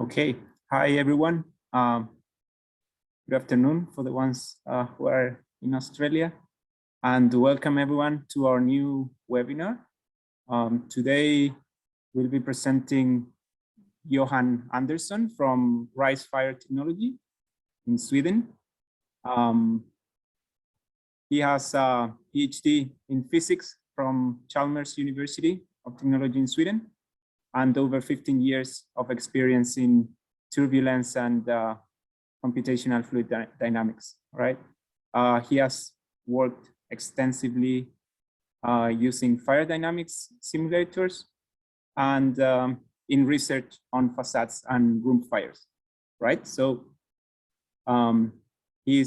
Okay, hi everyone. Good afternoon for the ones who are in Australia, and welcome everyone to our new webinar. Today we'll be presenting Johan Anderson from Rise Fire Technology in Sweden. He has a PhD in physics from Chalmers University of Technology in Sweden, and over 15 years of experience in turbulence and computational fluid dynamics, right? He has worked extensively using fire dynamics simulators and in research on facades and room fires, right? So he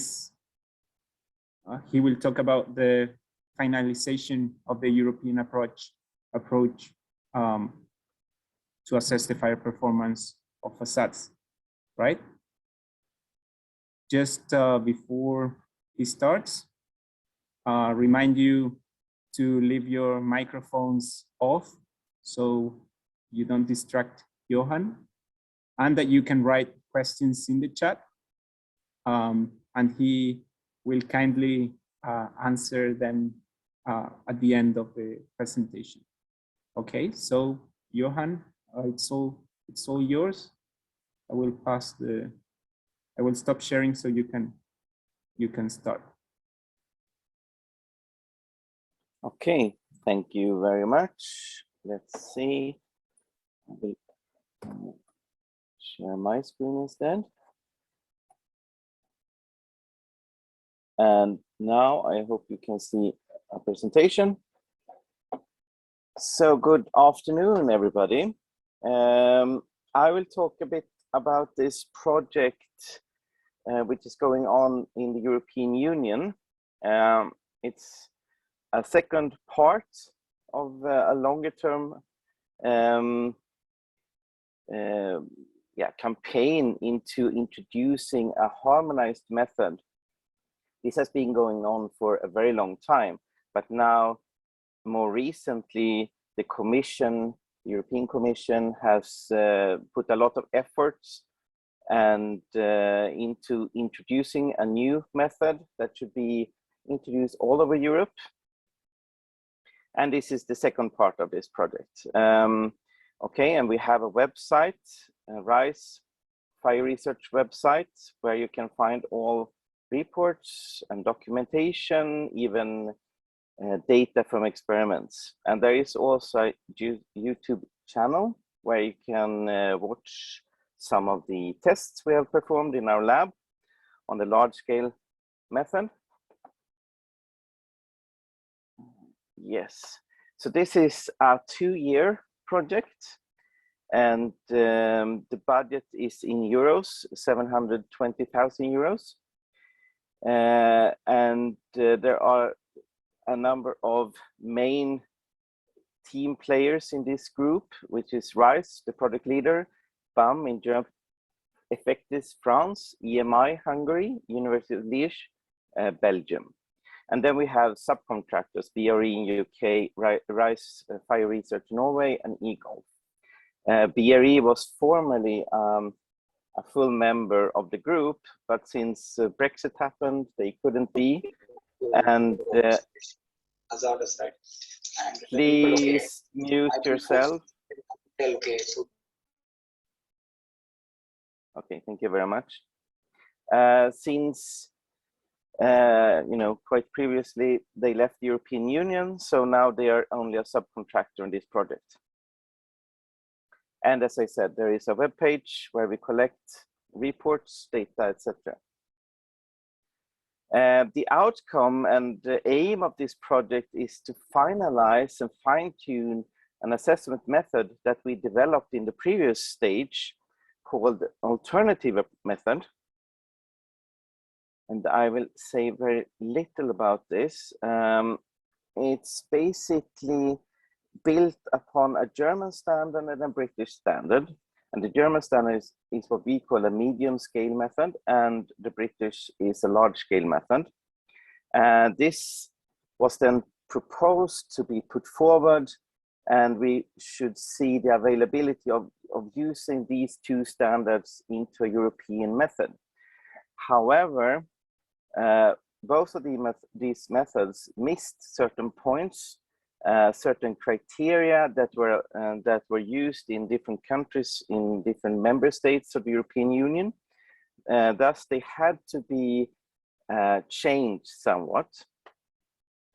will talk about the finalization of the European approach to assess the fire performance of facades, right? Just before he starts, remind you to leave your microphones off so you don't distract Johan, and that you can write questions in the chat, and he will kindly answer them at the end of the presentation. Okay, so Johan, it's all yours. I will stop sharing so you can start. Okay, thank you very much. Let's see. I will share my screen instead. And now I hope you can see a presentation. So good afternoon, everybody. I will talk a bit about this project which is going on in the European Union. It's a second part of a longer term campaign into introducing a harmonized method. This has been going on for a very long time, but now more recently the European Commission has put a lot of efforts and into introducing a new method that should be introduced all over Europe. And this is the second part of this project. Okay, and we have a website, Rise Fire Research website, where you can find all reports and documentation, even data from experiments. And there is also a YouTube channel where you can watch some of the tests we have performed in our lab on the large scale method. Yes, so this is a 2-year project, and the budget is in euros, 720,000 euros. And there are a number of main team players in this group, which is Rise, the project leader, BAM in Germany, Defectis, France, EMI, Hungary, University of Liège, Belgium. And then we have subcontractors, BRE in UK, Rise Fire Research Norway, and eGolf. BRE was formerly a full member of the group, but since Brexit happened, they couldn't be. And please mute yourself. Okay, thank you very much. Since quite previously they left the European Union, so now they are only a subcontractor in this project. And as I said, there is a web page where we collect reports, data, etc. The outcome and the aim of this project is to finalize and fine-tune an assessment method that we developed in the previous stage called alternative method. And I will say very little about this. It's basically built upon a German standard and a British standard. And the German standard is what we call a medium scale method, and the British is a large scale method. This was then proposed to be put forward and we should see the availability of using these two standards into a European method. However, both of these methods missed certain points, certain criteria that were used in different countries in different member states of the European Union. Thus, they had to be changed somewhat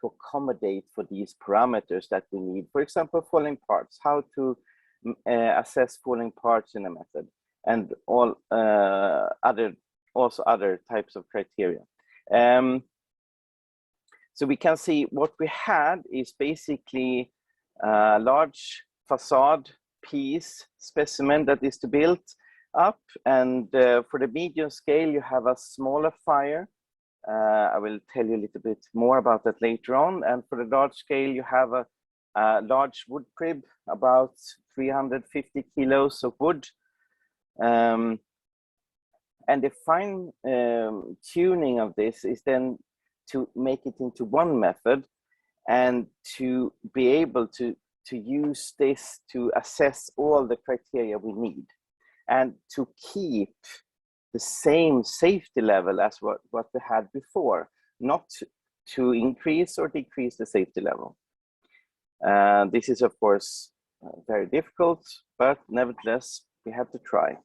to accommodate for these parameters that we need. For example, falling parts, how to assess falling parts in a method, and all other types of criteria. So we can see what we had is basically a large facade piece specimen that is to build up, and for the medium scale you have a smaller fire. I will tell you a little bit more about that later on. And for the large scale you have a large wood crib, about 350 kilos of wood. And the fine tuning of this is then to make it into one method and to be able to use this to assess all the criteria we need, and to keep the same safety level as what we had before, not to increase or decrease the safety level. This is of course very difficult, but nevertheless we have to try.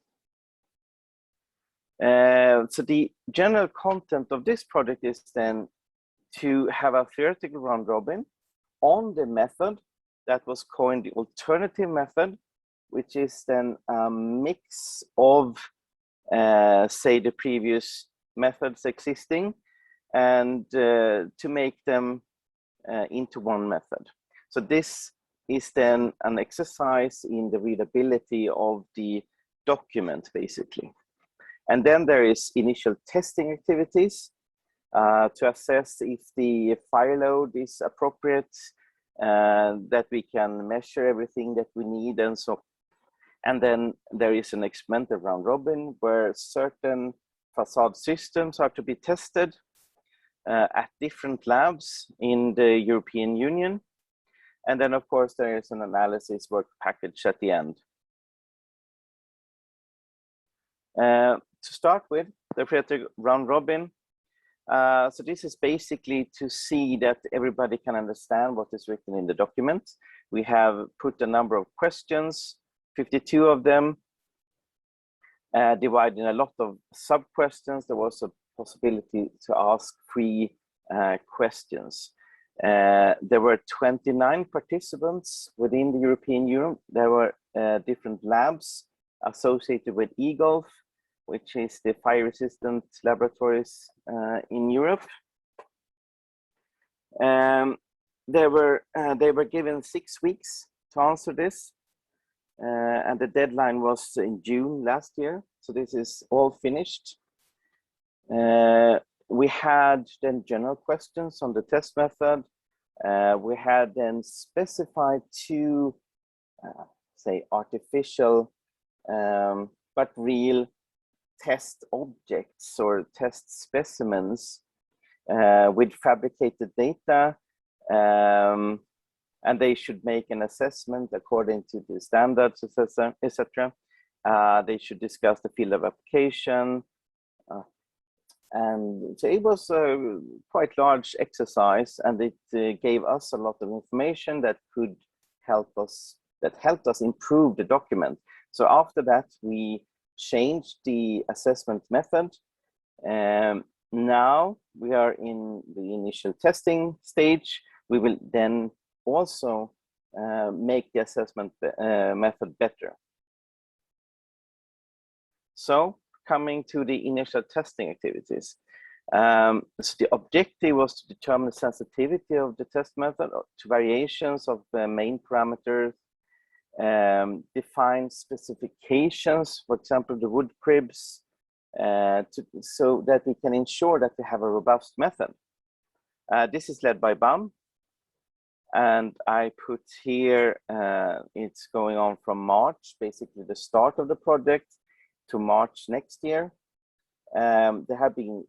So the general content of this project is then to have a theoretical round robin on the method that was coined the alternative method, which is then a mix of say the previous methods existing, and to make them into one method. So this is then an exercise in the readability of the document basically. And then there is initial testing activities to assess if the fire load is appropriate, that we can measure everything that we need and so. And then there is an experimental round robin where certain facade systems are to be tested at different labs in the European Union. And then of course there is an analysis work package at the end. To start with, the theoretical round robin. So this is basically to see that everybody can understand what is written in the document. We have put a number of questions, 52 of them, divided in a lot of sub-questions. There was a possibility to ask 3 questions. There were 29 participants within the European Union. There were different labs associated with eGolf, which is the fire resistant laboratories in Europe. They were given 6 weeks to answer this, and the deadline was in June last year. So this is all finished. We had then general questions on the test method. We had then specified 2, say, artificial but real test objects or test specimens with fabricated data, and they should make an assessment according to the standards, etc. They should discuss the field of application, and so it was a quite large exercise, and it gave us a lot of information that could help us, that helped us improve the document. So after that, we changed the assessment method. Now we are in the initial testing stage. We will then also make the assessment method better. So coming to the initial testing activities. So the objective was to determine the sensitivity of the test method to variations of the main parameters, define specifications, for example, the wood cribs, so that we can ensure that we have a robust method. This is led by BAM, and I put here, it's going on from March, basically the start of the project, to March next year. There have been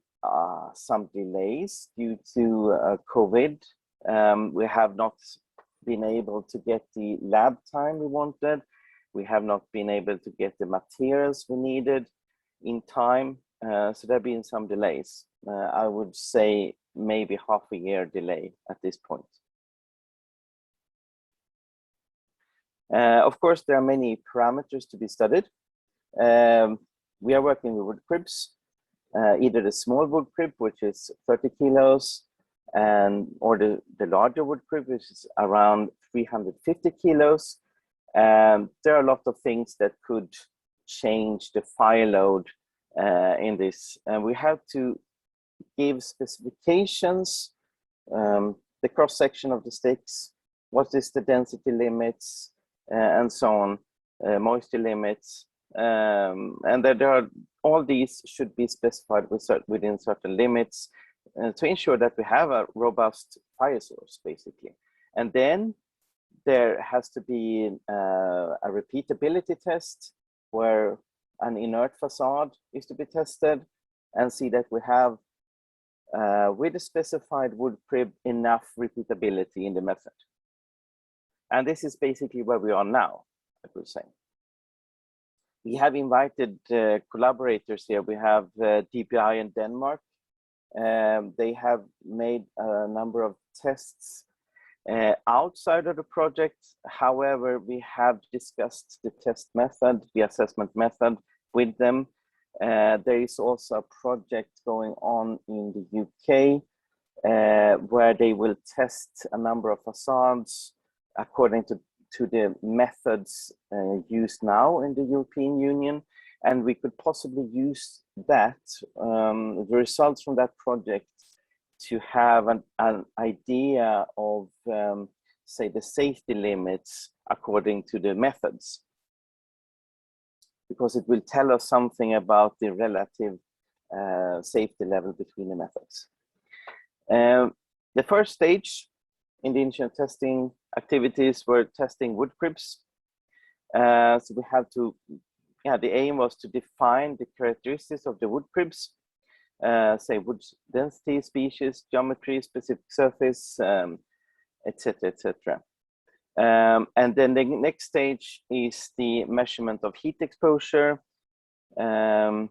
some delays due to COVID. We have not been able to get the lab time we wanted. We have not been able to get the materials we needed in time. So there have been some delays. I would say maybe half a year delay at this point. Of course, there are many parameters to be studied. We are working with wood cribs, either the small wood crib, which is 30 kilos, or the larger wood crib, which is around 350 kilos. There are a lot of things that could change the fire load in this. And we have to give specifications, the cross section of the sticks, what is the density limits, and so on, moisture limits. And there are, all these should be specified within certain limits to ensure that we have a robust fire source, basically. And then there has to be a repeatability test where an inert facade is to be tested and see that we have, with a specified wood crib, enough repeatability in the method. And this is basically where we are now, I would say. We have invited collaborators here. We have DPI in Denmark. They have made a number of tests outside of the project. However, we have discussed the test method, the assessment method with them. There is also a project going on in the UK where they will test a number of facades according to the methods used now in the European Union. And we could possibly use that, the results from that project, to have an idea of, say, the safety limits according to the methods, because it will tell us something about the relative safety level between the methods. The first stage in the initial testing activities were testing wood cribs. So we had to, the aim was to define the characteristics of the wood cribs, say wood density, species, geometry, specific surface, etc., etc. And then the next stage is the measurement of heat exposure. And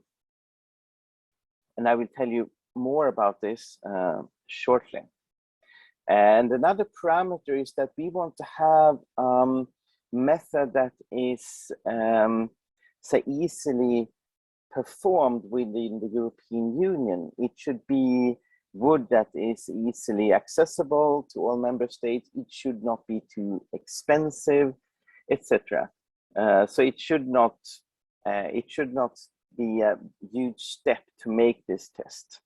I will tell you more about this shortly. And another parameter is that we want to have method that is, say, easily performed within the European Union. It should be wood that is easily accessible to all member states. It should not be too expensive, etc. So it should not be a huge step to make this test.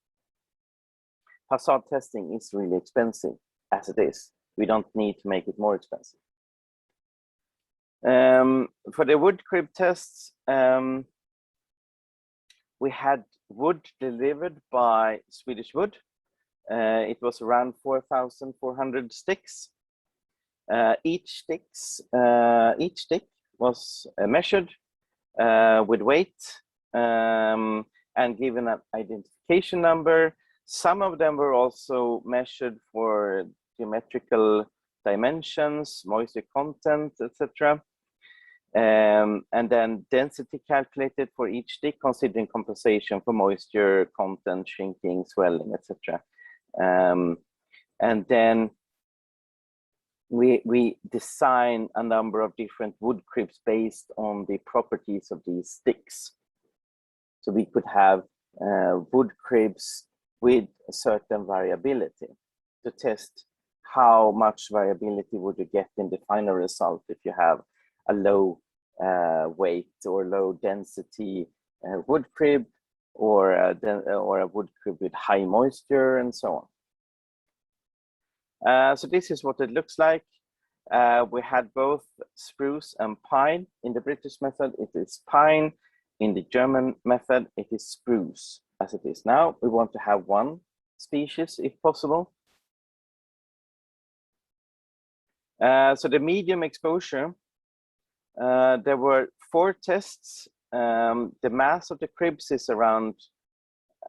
Facade testing is really expensive as it is. We don't need to make it more expensive. For the Woodcrib tests, we had wood delivered by Swedish Wood. It was around 4,400 sticks. Each stick was measured with weight and given an identification number. Some of them were also measured for geometrical dimensions, moisture content, etc. And then density calculated for each stick, considering compensation for moisture content, shrinking, swelling, etc. And then we design a number of different wood cribs based on the properties of these sticks. So we could have wood cribs with a certain variability to test how much variability would you get in the final result if you have a low weight or low density wood crib, or a wood crib with high moisture, and so on. So this is what it looks like. We had both spruce and pine. In the British method, it is pine. In the German method, it is spruce, as it is now. We want to have one species, if possible. So the medium exposure, there were 4 tests. The mass of the cribs is around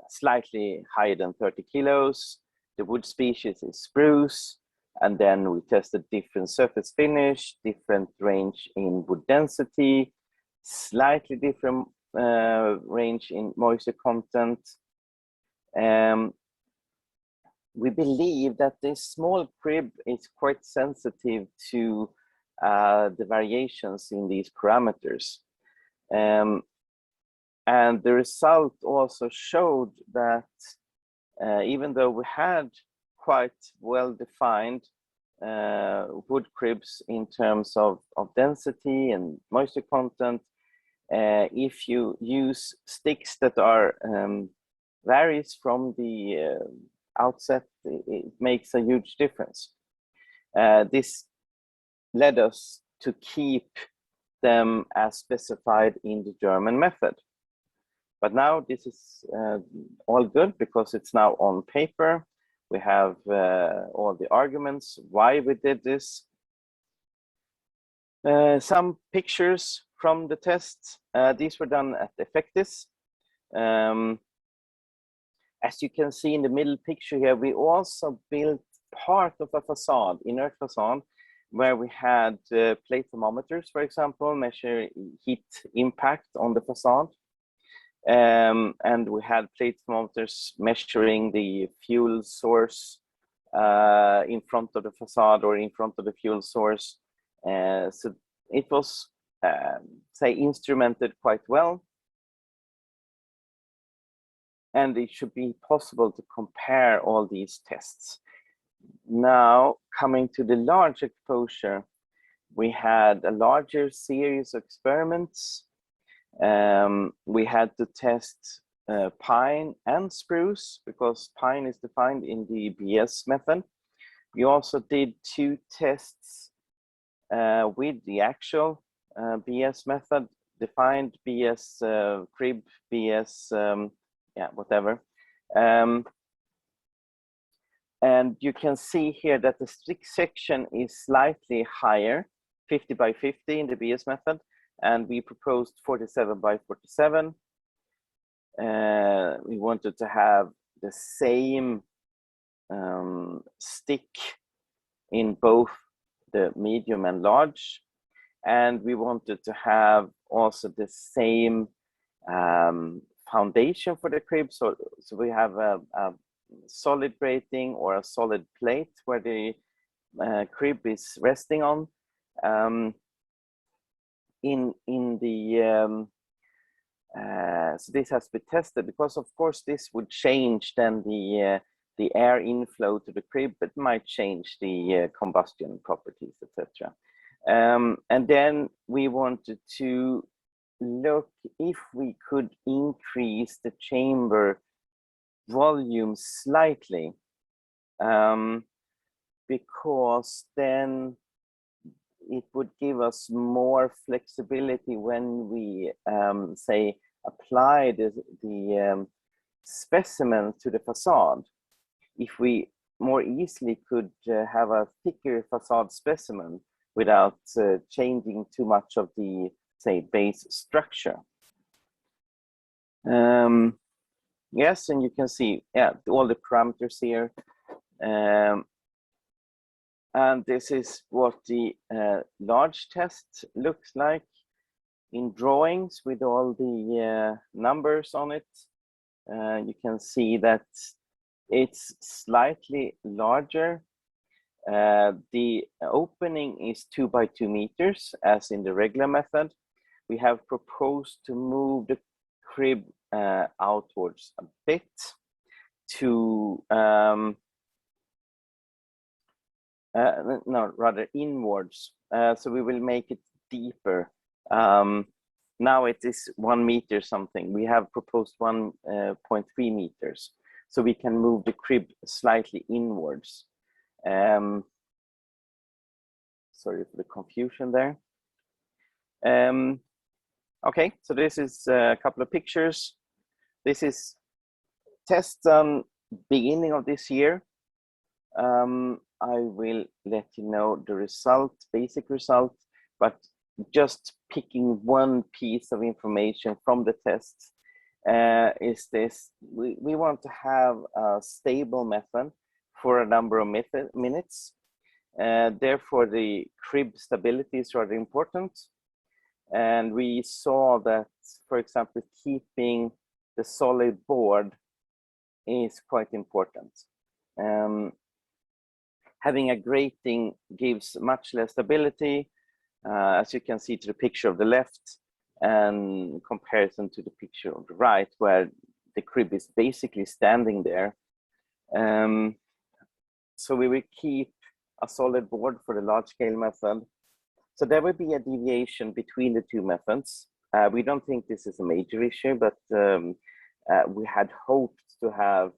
slightly higher than 30 kilos. The wood species is spruce, And then we tested different surface finish, different range in wood density, slightly different range in moisture content. We believe that this small crib is quite sensitive to the variations in these parameters. And the result also showed that even though we had quite well-defined wood cribs in terms of density and moisture content, if you use sticks that are varies from the outset, it makes a huge difference. This led us to keep them as specified in the German method. But now this is all good because it's now on paper. We have all the arguments why we did this. Some pictures from the test. These were done at Defectis. As you can see in the middle picture here, we also built part of a facade, inert facade, where we had plate thermometers, for example, measure heat impact on the facade. And we had plate thermometers measuring the fuel source in front of the facade or in front of the fuel source. So it was, say, instrumented quite well. And it should be possible to compare all these tests. Now, coming to the large exposure, we had a larger series of experiments. We had to test pine and spruce because pine is defined in the BS method. We also did 2 tests with the actual BS method, defined BS crib, BS, yeah, whatever. And you can see here that the stick section is slightly higher, 50 by 50 in the BS method, and we proposed 47 by 47. We wanted to have the same stick in both the medium and large, and we wanted to have also the same foundation for the crib. So we have a solid grating or a solid plate where the crib is resting on. So this has been tested because, of course, this would change then the air inflow to the crib, but might change the combustion properties, etc. And then we wanted to look if we could increase the chamber volume slightly, because then it would give us more flexibility when we say apply the specimen to the facade. If we more easily could have a thicker facade specimen without changing too much of the, say, base structure. Yes, and you can see, yeah, all the parameters here. And this is what the large test looks like in drawings with all the numbers on it. You can see that it's slightly larger. The opening is 2 by 2 meters, as in the regular method. We have proposed to move the crib outwards a bit to no, rather inwards. So we will make it deeper. Now it is 1 meter something. We have proposed 1.3 meters. So we can move the crib slightly inwards. Sorry for the confusion there. Okay, so this is a couple of pictures. This is test beginning of this year. I will let you know the result, basic result, but just picking one piece of information from the test is this. We want to have a stable method for a number of minutes. Therefore, the crib stability is rather important. And we saw that, for example, keeping the solid board is quite important. Having a grating gives much less stability, as you can see to the picture of the left, and in comparison to the picture of the right, where the crib is basically standing there. So we will keep a solid board for the large scale method. So there will be a deviation between the two methods. We don't think this is a major issue, but we had hoped to have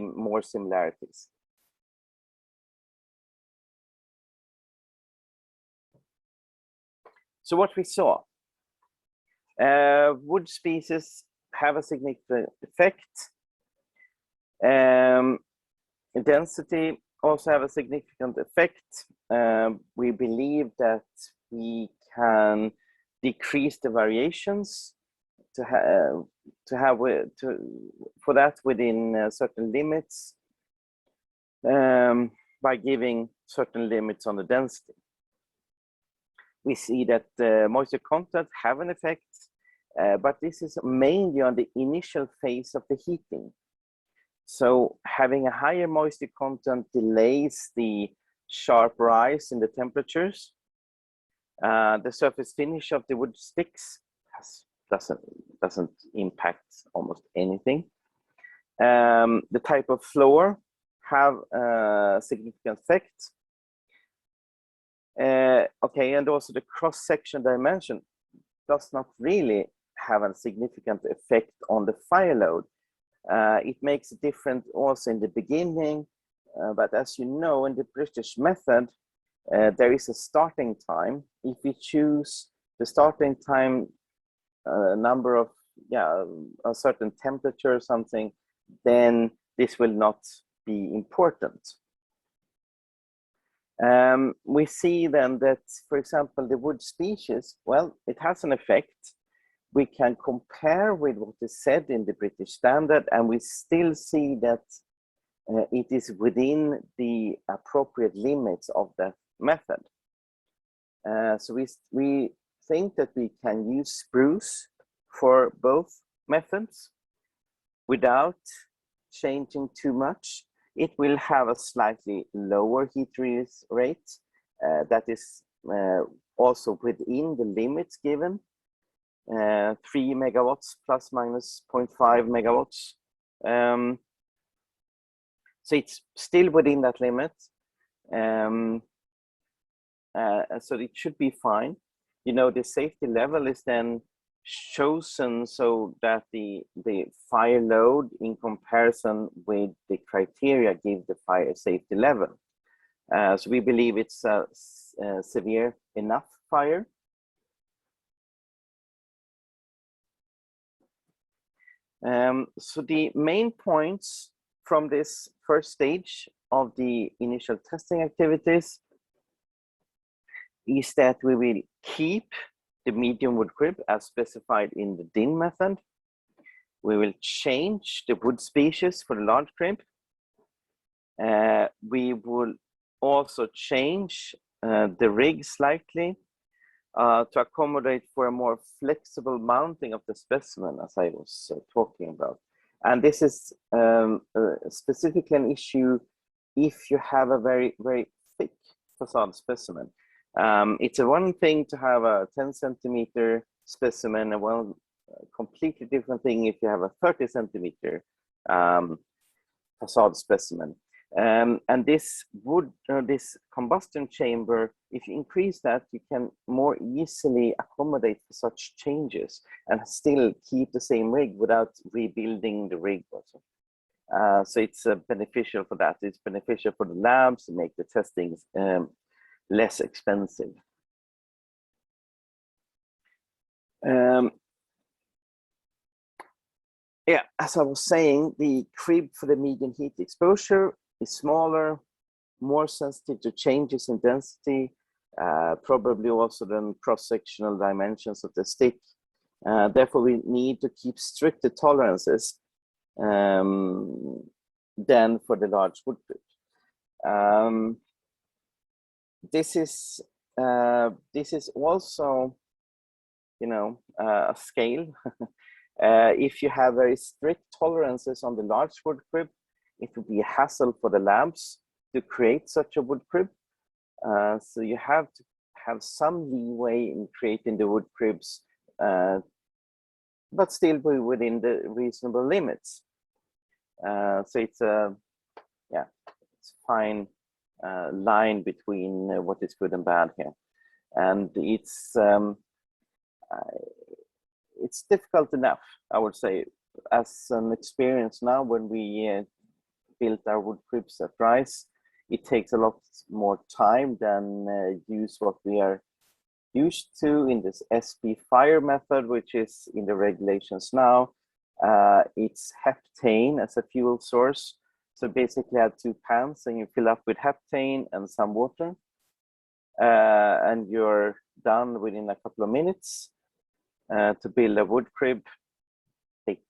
more similarities. So what we saw, wood species have a significant effect. Density also have a significant effect. We believe that we can decrease the variations for that within certain limits by giving certain limits on the density. We see that moisture content have an effect, but this is mainly on the initial phase of the heating. So having a higher moisture content delays the sharp rise in the temperatures. The surface finish of the wood sticks doesn't impact almost anything. The type of floor have a significant effect. Okay, and also the cross-section dimension does not really have a significant effect on the fire load. It makes a difference also in the beginning, but as you know, in the British method, there is a starting time. If we choose the starting time number of, a certain temperature or something, then this will not be important. We see then that, for example, the wood species, well, it has an effect. We can compare with what is said in the British standard, and we still see that it is within the appropriate limits of that method. So we think that we can use spruce for both methods without changing too much. It will have a slightly lower heat release rate that is also within the limits given, 3 megawatts plus minus 0.5 megawatts. So it's still within that limit. So it should be fine. You know, the safety level is then chosen so that the fire load in comparison with the criteria give the fire safety level. So we believe it's a severe enough fire. So the main points from this first stage of the initial testing activities is that we will keep the medium wood crib as specified in the DIN method. We will change the wood species for the large crib. We will also change the rig slightly to accommodate for a more flexible mounting of the specimen, as I was talking about. And this is specifically an issue if you have a very, very thick facade specimen. It's a one thing to have a 10 centimeter specimen, and well, completely different thing if you have a 30 centimeter facade specimen. And this this combustion chamber, if you increase that, you can more easily accommodate for such changes and still keep the same rig without rebuilding the rig also. So it's beneficial for that. It's beneficial for the labs to make the testings less expensive. Yeah, as I was saying, the crib for the median heat exposure is smaller, more sensitive to changes in density, probably also then cross-sectional dimensions of the stick. Therefore, we need to keep stricter tolerances than for the large wood crib. this is also, you know, a scale. If you have very strict tolerances on the large wood crib, it would be a hassle for the labs to create such a wood crib. So you have to have some leeway in creating the wood cribs, but still be within the reasonable limits. So it's a it's a fine line between what is good and bad here, and it's difficult enough, I would say, as an experience now. When we built our wood cribs at RISE, it takes a lot more time than use what we are used to in this SP fire method, which is in the regulations now. It's heptane as a fuel source. So basically you have 2 pans and you fill up with heptane and some water, and you're done within a couple of minutes. To build a wood crib take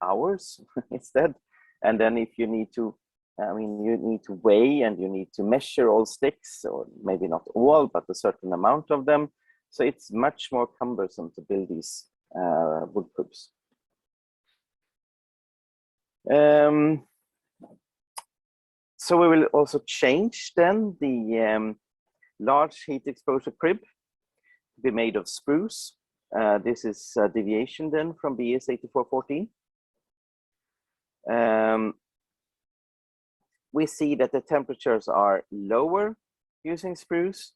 hours instead. And then if you need to, you need to weigh and you need to measure all sticks, or maybe not all, but a certain amount of them. So it's much more cumbersome to build these wood cribs. So we will also change then the large heat exposure crib to be made of spruce. This is a deviation then from BS 8414. We see that the temperatures are lower using spruce,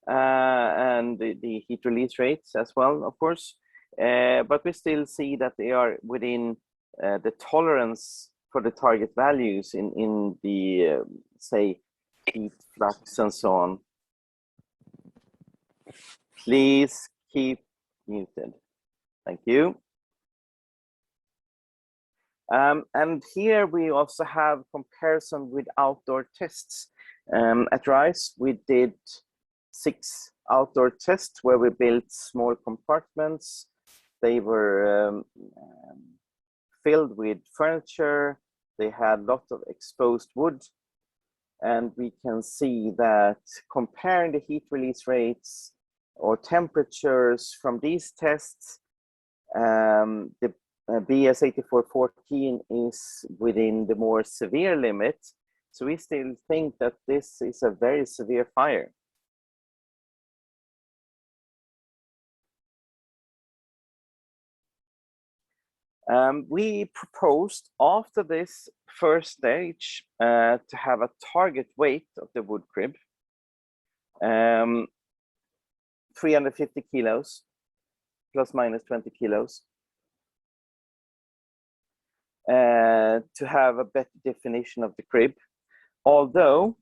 and the heat release rates as well, of course. But we still see that they are within the tolerance for the target values in the, say, heat flux and so on. Please keep muted. Thank you. And here we also have comparison with outdoor tests. At RISE, we did 6 outdoor tests where we built small compartments. They were filled with furniture. They had lots of exposed wood. And we can see that comparing the heat release rates or temperatures from these tests, the BS 8414 is within the more severe limit. So we still think that this is a very severe fire. We proposed after this first stage to have a target weight of the wood crib, 350 kilos, plus minus 20 kilos, to have a better definition of the crib. Although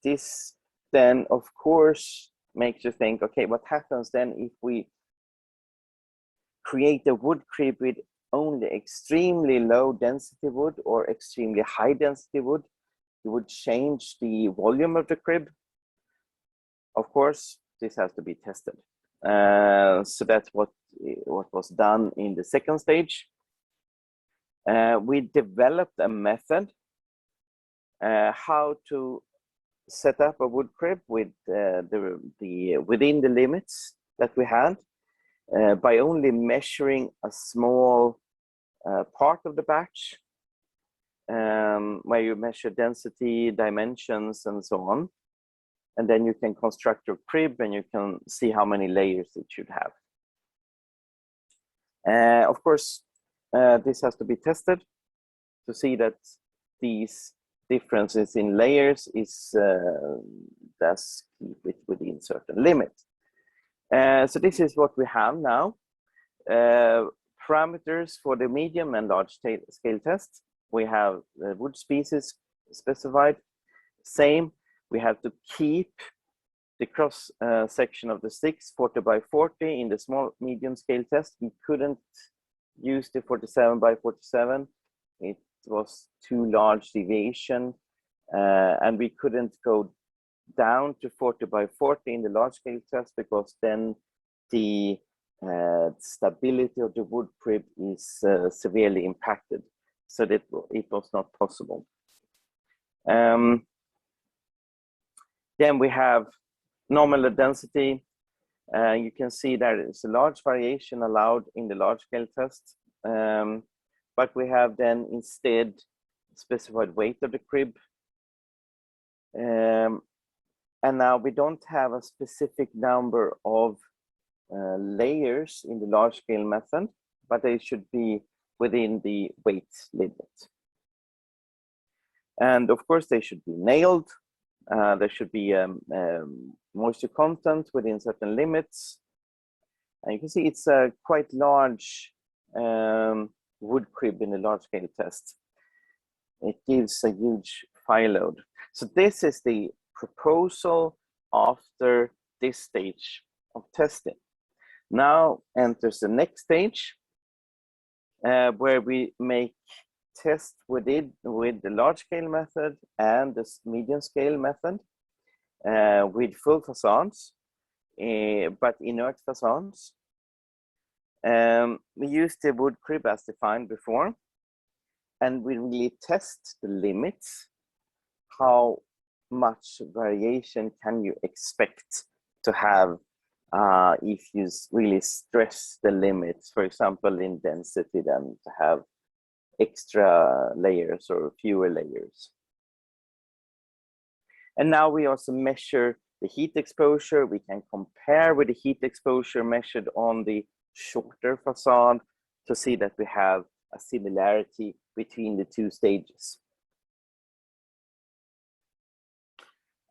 this then, of course, makes you think, okay, what happens then if we create a wood crib with only extremely low density wood or extremely high density wood? You would change the volume of the crib. Of course, this has to be tested. So that's what was done in the second stage. We developed a method how to set up a wood crib with within the limits that we had, by only measuring a small part of the batch, where you measure density, dimensions, and so on. And then you can construct your crib and you can see how many layers it should have. Of course, this has to be tested to see that these differences in layers is does keep it within certain limits. So this is what we have now. Parameters for the medium and large scale test. We have the wood species specified. Same, we have to keep the cross section of the sticks 40 by 40 in the small medium scale test. We couldn't use the 47 by 47. It was too large deviation, and we couldn't go down to 40 by 40 in the large scale test, because then the stability of the wood crib is severely impacted, so that it was not possible. Then we have nominal density, you can see there is a large variation allowed in the large scale test, but we have then instead specified weight of the crib. And now we don't have a specific number of layers in the large scale method, but they should be within the weight limit. And of course, they should be nailed. There should be moisture content within certain limits. And you can see it's a quite large wood crib in a large scale test. It gives a huge fire load. So this is the proposal after this stage of testing. Now enters the next stage, where we make tests with the large scale method and the medium scale method with full facades, but inert facades. We use the wood crib as defined before, and we really test the limits. How much variation can you expect to have if you really stress the limits, for example, in density, then to have extra layers or fewer layers. And now we also measure the heat exposure. We can compare with the heat exposure measured on the shorter facade to see that we have a similarity between the two stages.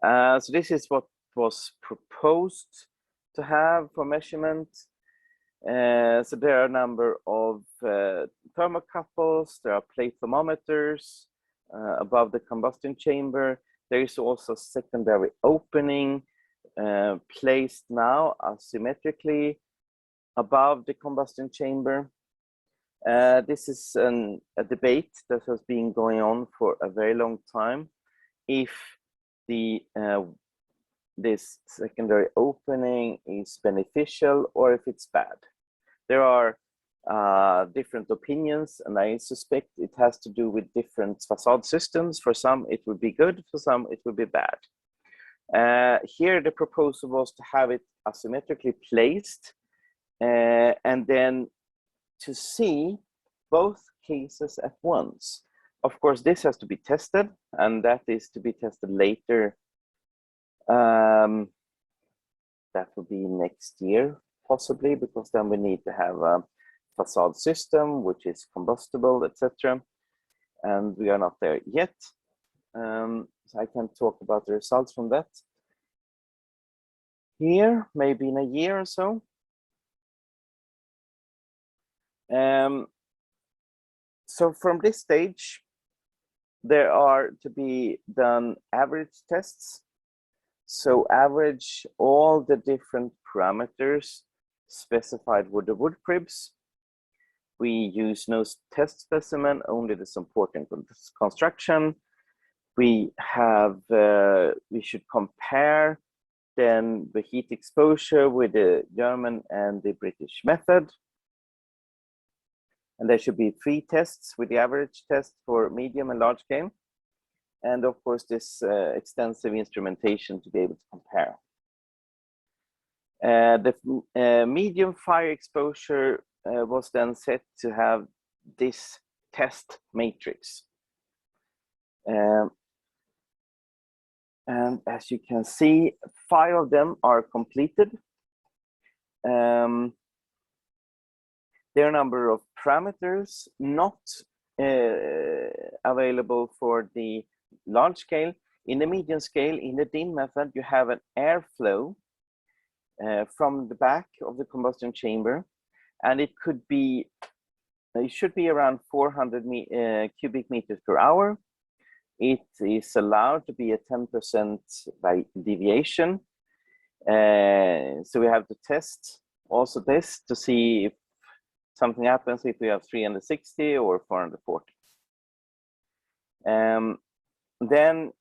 So this is what was proposed to have for measurement. So there are a number of thermocouples, there are plate thermometers above the combustion chamber. There is also secondary opening placed now asymmetrically above the combustion chamber. This is a debate that has been going on for a very long time. If this secondary opening is beneficial or if it's bad. There are different opinions, and I suspect it has to do with different facade systems. For some, it would be good. For some, it would be bad. Here, the proposal was to have it asymmetrically placed and then to see both cases at once. Of course, this has to be tested, and that is to be tested later. That will be next year, possibly, because then we need to have a facade system which is combustible, etc. And we are not there yet. So I can talk about the results from that here, maybe in a year or so. So from this stage, there are to be done average tests. So average all the different parameters specified with the wood cribs. We use no test specimen, only the supporting construction. We have, we should compare then the heat exposure with the German and the British method. And there should be 3 tests with the average test for medium and large scale. And of course, this extensive instrumentation to be able to compare. The medium fire exposure was then set to have this test matrix. And as you can see, 5 of them are completed. There are a number of parameters not available for the large scale. In the medium scale, in the DIN method, you have an airflow from the back of the combustion chamber, and it could be, it should be around 400 cubic meters per hour. It is allowed to be a 10% by deviation. So we have to test also this to see if something happens if we have 360 or 440. Then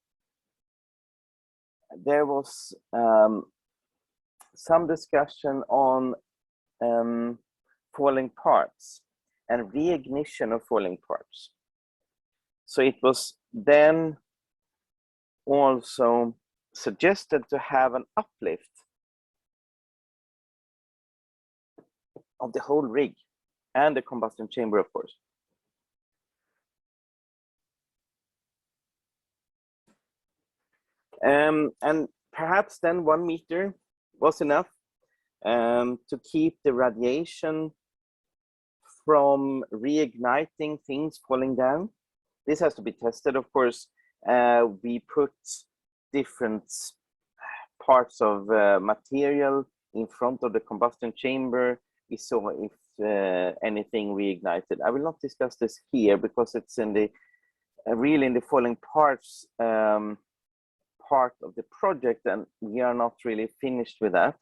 there was some discussion on falling parts and reignition of falling parts. So it was then also suggested to have an uplift of the whole rig and the combustion chamber, of course. And perhaps then 1 meter was enough to keep the radiation from reigniting things falling down. This has to be tested, of course. We put different parts of material in front of the combustion chamber. We saw if anything reignited. I will not discuss this here because it's in the really in the falling parts part of the project, and we are not really finished with that.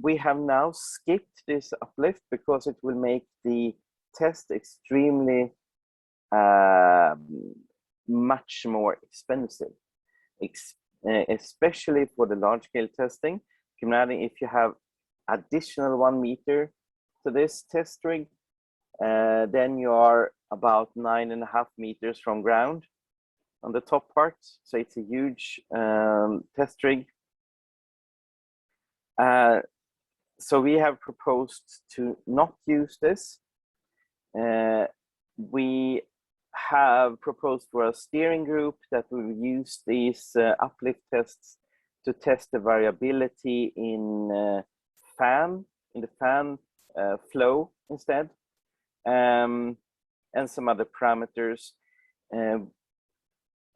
We have now skipped this uplift because it will make the test extremely much more expensive, especially for the large scale testing. If you have additional 1 meter to this test rig, then you are about 9.5 meters from ground on the top part. So it's a huge test rig. So we have proposed to not use this. We have proposed for a steering group that will use these uplift tests to test the variability in the fan flow instead, and some other parameters.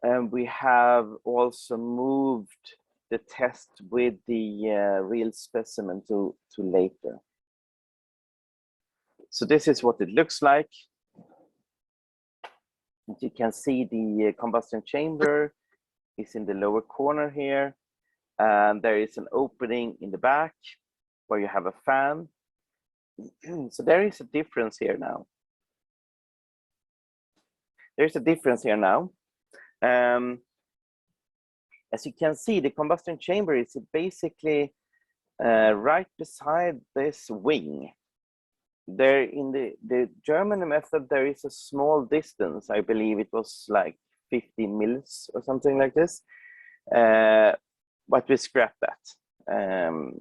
And we have also moved the test with the real specimen to later. So this is what it looks like. As you can see, the combustion chamber is in the lower corner here, and there is an opening in the back where you have a fan. So there is a difference here now. There's a difference here now. As you can see, the combustion chamber is basically right beside this wing. There in the German method, there is a small distance. I believe it was like 50 mils or something like this. But we scrapped that.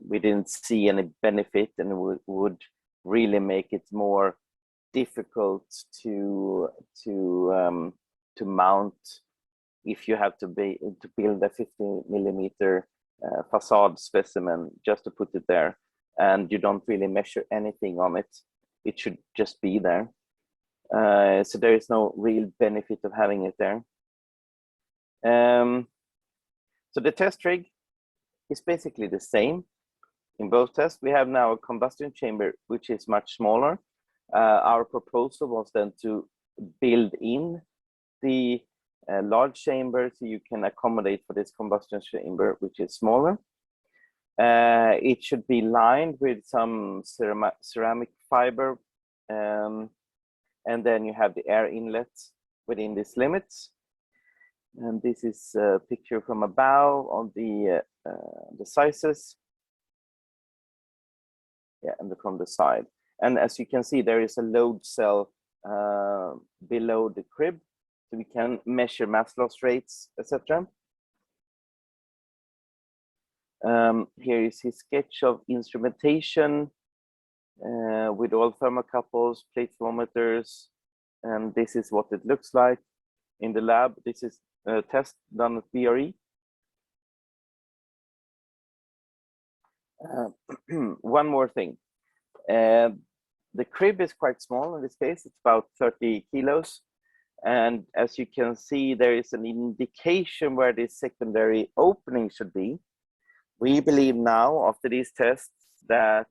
We didn't see any benefit, and it would really make it more difficult to mount if you have to build a 50 millimeter facade specimen just to put it there, and you don't really measure anything on it. It should just be there. So there is no real benefit of having it there. So the test rig is basically the same in both tests. We have now a combustion chamber, which is much smaller. Our proposal was then to build in the large chamber so you can accommodate for this combustion chamber, which is smaller. It should be lined with some ceramic fiber, and then you have the air inlet within these limits. And this is a picture from above on the sizes. Yeah, and from the side. And as you can see, there is a load cell below the crib, so we can measure mass loss rates, etc. Here is his sketch of instrumentation with all thermocouples, plate thermometers, and this is what it looks like in the lab. This is a test done at BRE. One more thing. The crib is quite small in this case. It's about 30 kilos. And as you can see, there is an indication where this secondary opening should be. We believe now, after these tests, that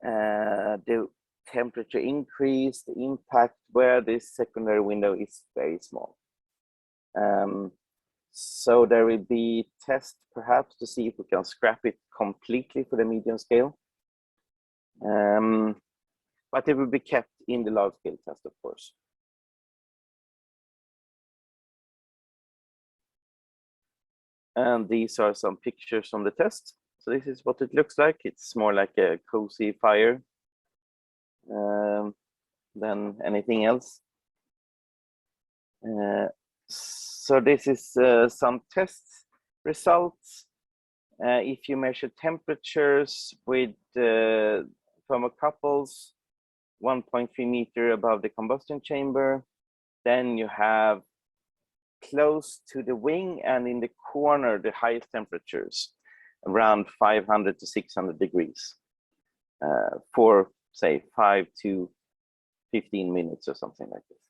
the temperature increase, the impact where this secondary window is very small. So there will be tests perhaps to see if we can scrap it completely for the medium scale. But it will be kept in the large scale test, of course. And these are some pictures from the test. So this is what it looks like. It's more like a cozy fire than anything else. So this is some tests results. If you measure temperatures with thermocouples 1.3 meter above the combustion chamber, then you have close to the wing and in the corner the highest temperatures, around 500 to 600 degrees for say 5 to 15 minutes or something like this.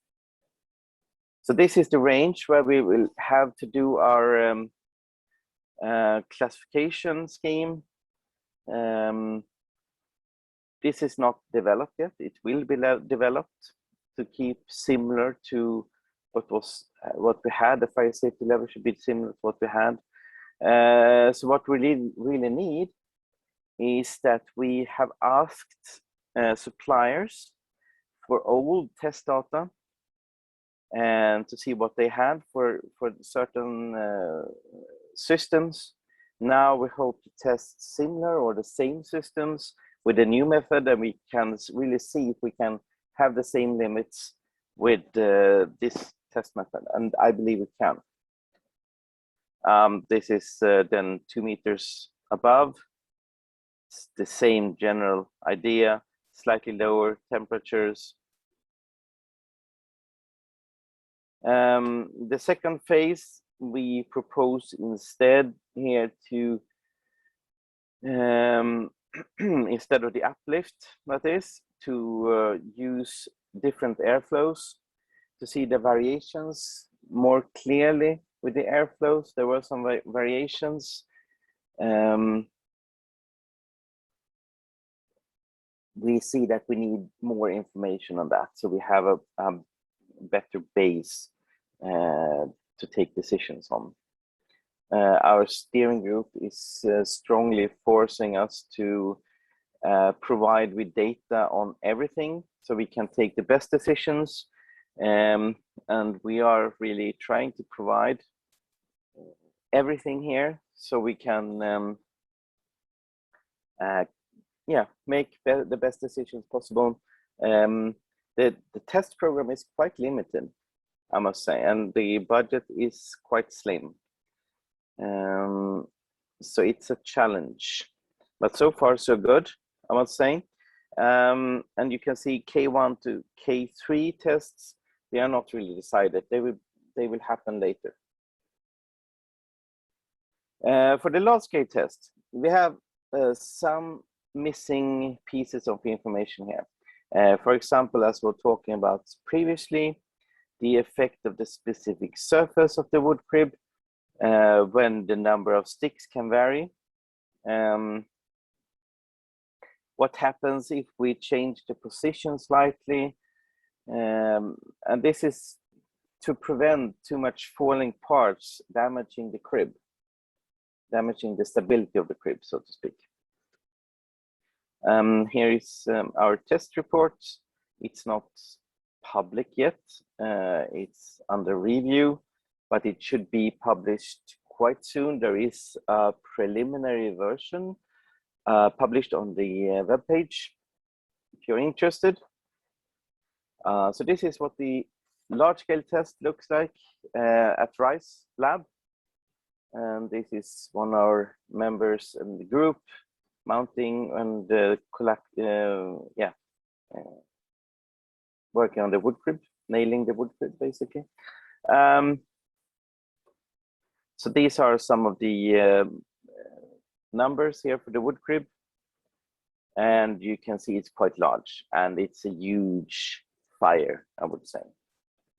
So this is the range where we will have to do our classification scheme. This is not developed yet. It will be developed to keep similar to what we had. The fire safety level should be similar to what we had. So what we really need is that we have asked suppliers for old test data and to see what they had for certain systems. Now we hope to test similar or the same systems with a new method, and we can really see if we can have the same limits with this test method, and I believe we can. This is then 2 meters above. It's the same general idea, slightly lower temperatures. The second phase, we propose instead here to, instead of the uplift, that is, to use different airflows to see the variations more clearly with the airflows. There were some variations. We see that we need more information on that, so we have a better base to take decisions on. Our steering group is strongly forcing us to provide with data on everything so we can take the best decisions, and we are really trying to provide everything here so we can make the best decisions possible. The test program is quite limited, I must say, and the budget is quite slim. So it's a challenge, but so far so good, I must say. And you can see K1 to K3 tests, they are not really decided. They will happen later. For the large scale test, we have some missing pieces of information here. For example, as we were talking about previously, the effect of the specific surface of the wood crib when the number of sticks can vary. What happens if we change the position slightly? And this is to prevent too much falling parts damaging the crib, damaging the stability of the crib, so to speak. Here is our test report. It's not public yet. It's under review, but it should be published quite soon. There is a preliminary version published on the web page if you're interested. So this is what the large-scale test looks like at Rice Lab, and this is one of our members in the group mounting and working on the wood crib, nailing the wood crib basically. So these are some of the numbers here for the wood crib, and you can see it's quite large and it's a huge fire, I would say.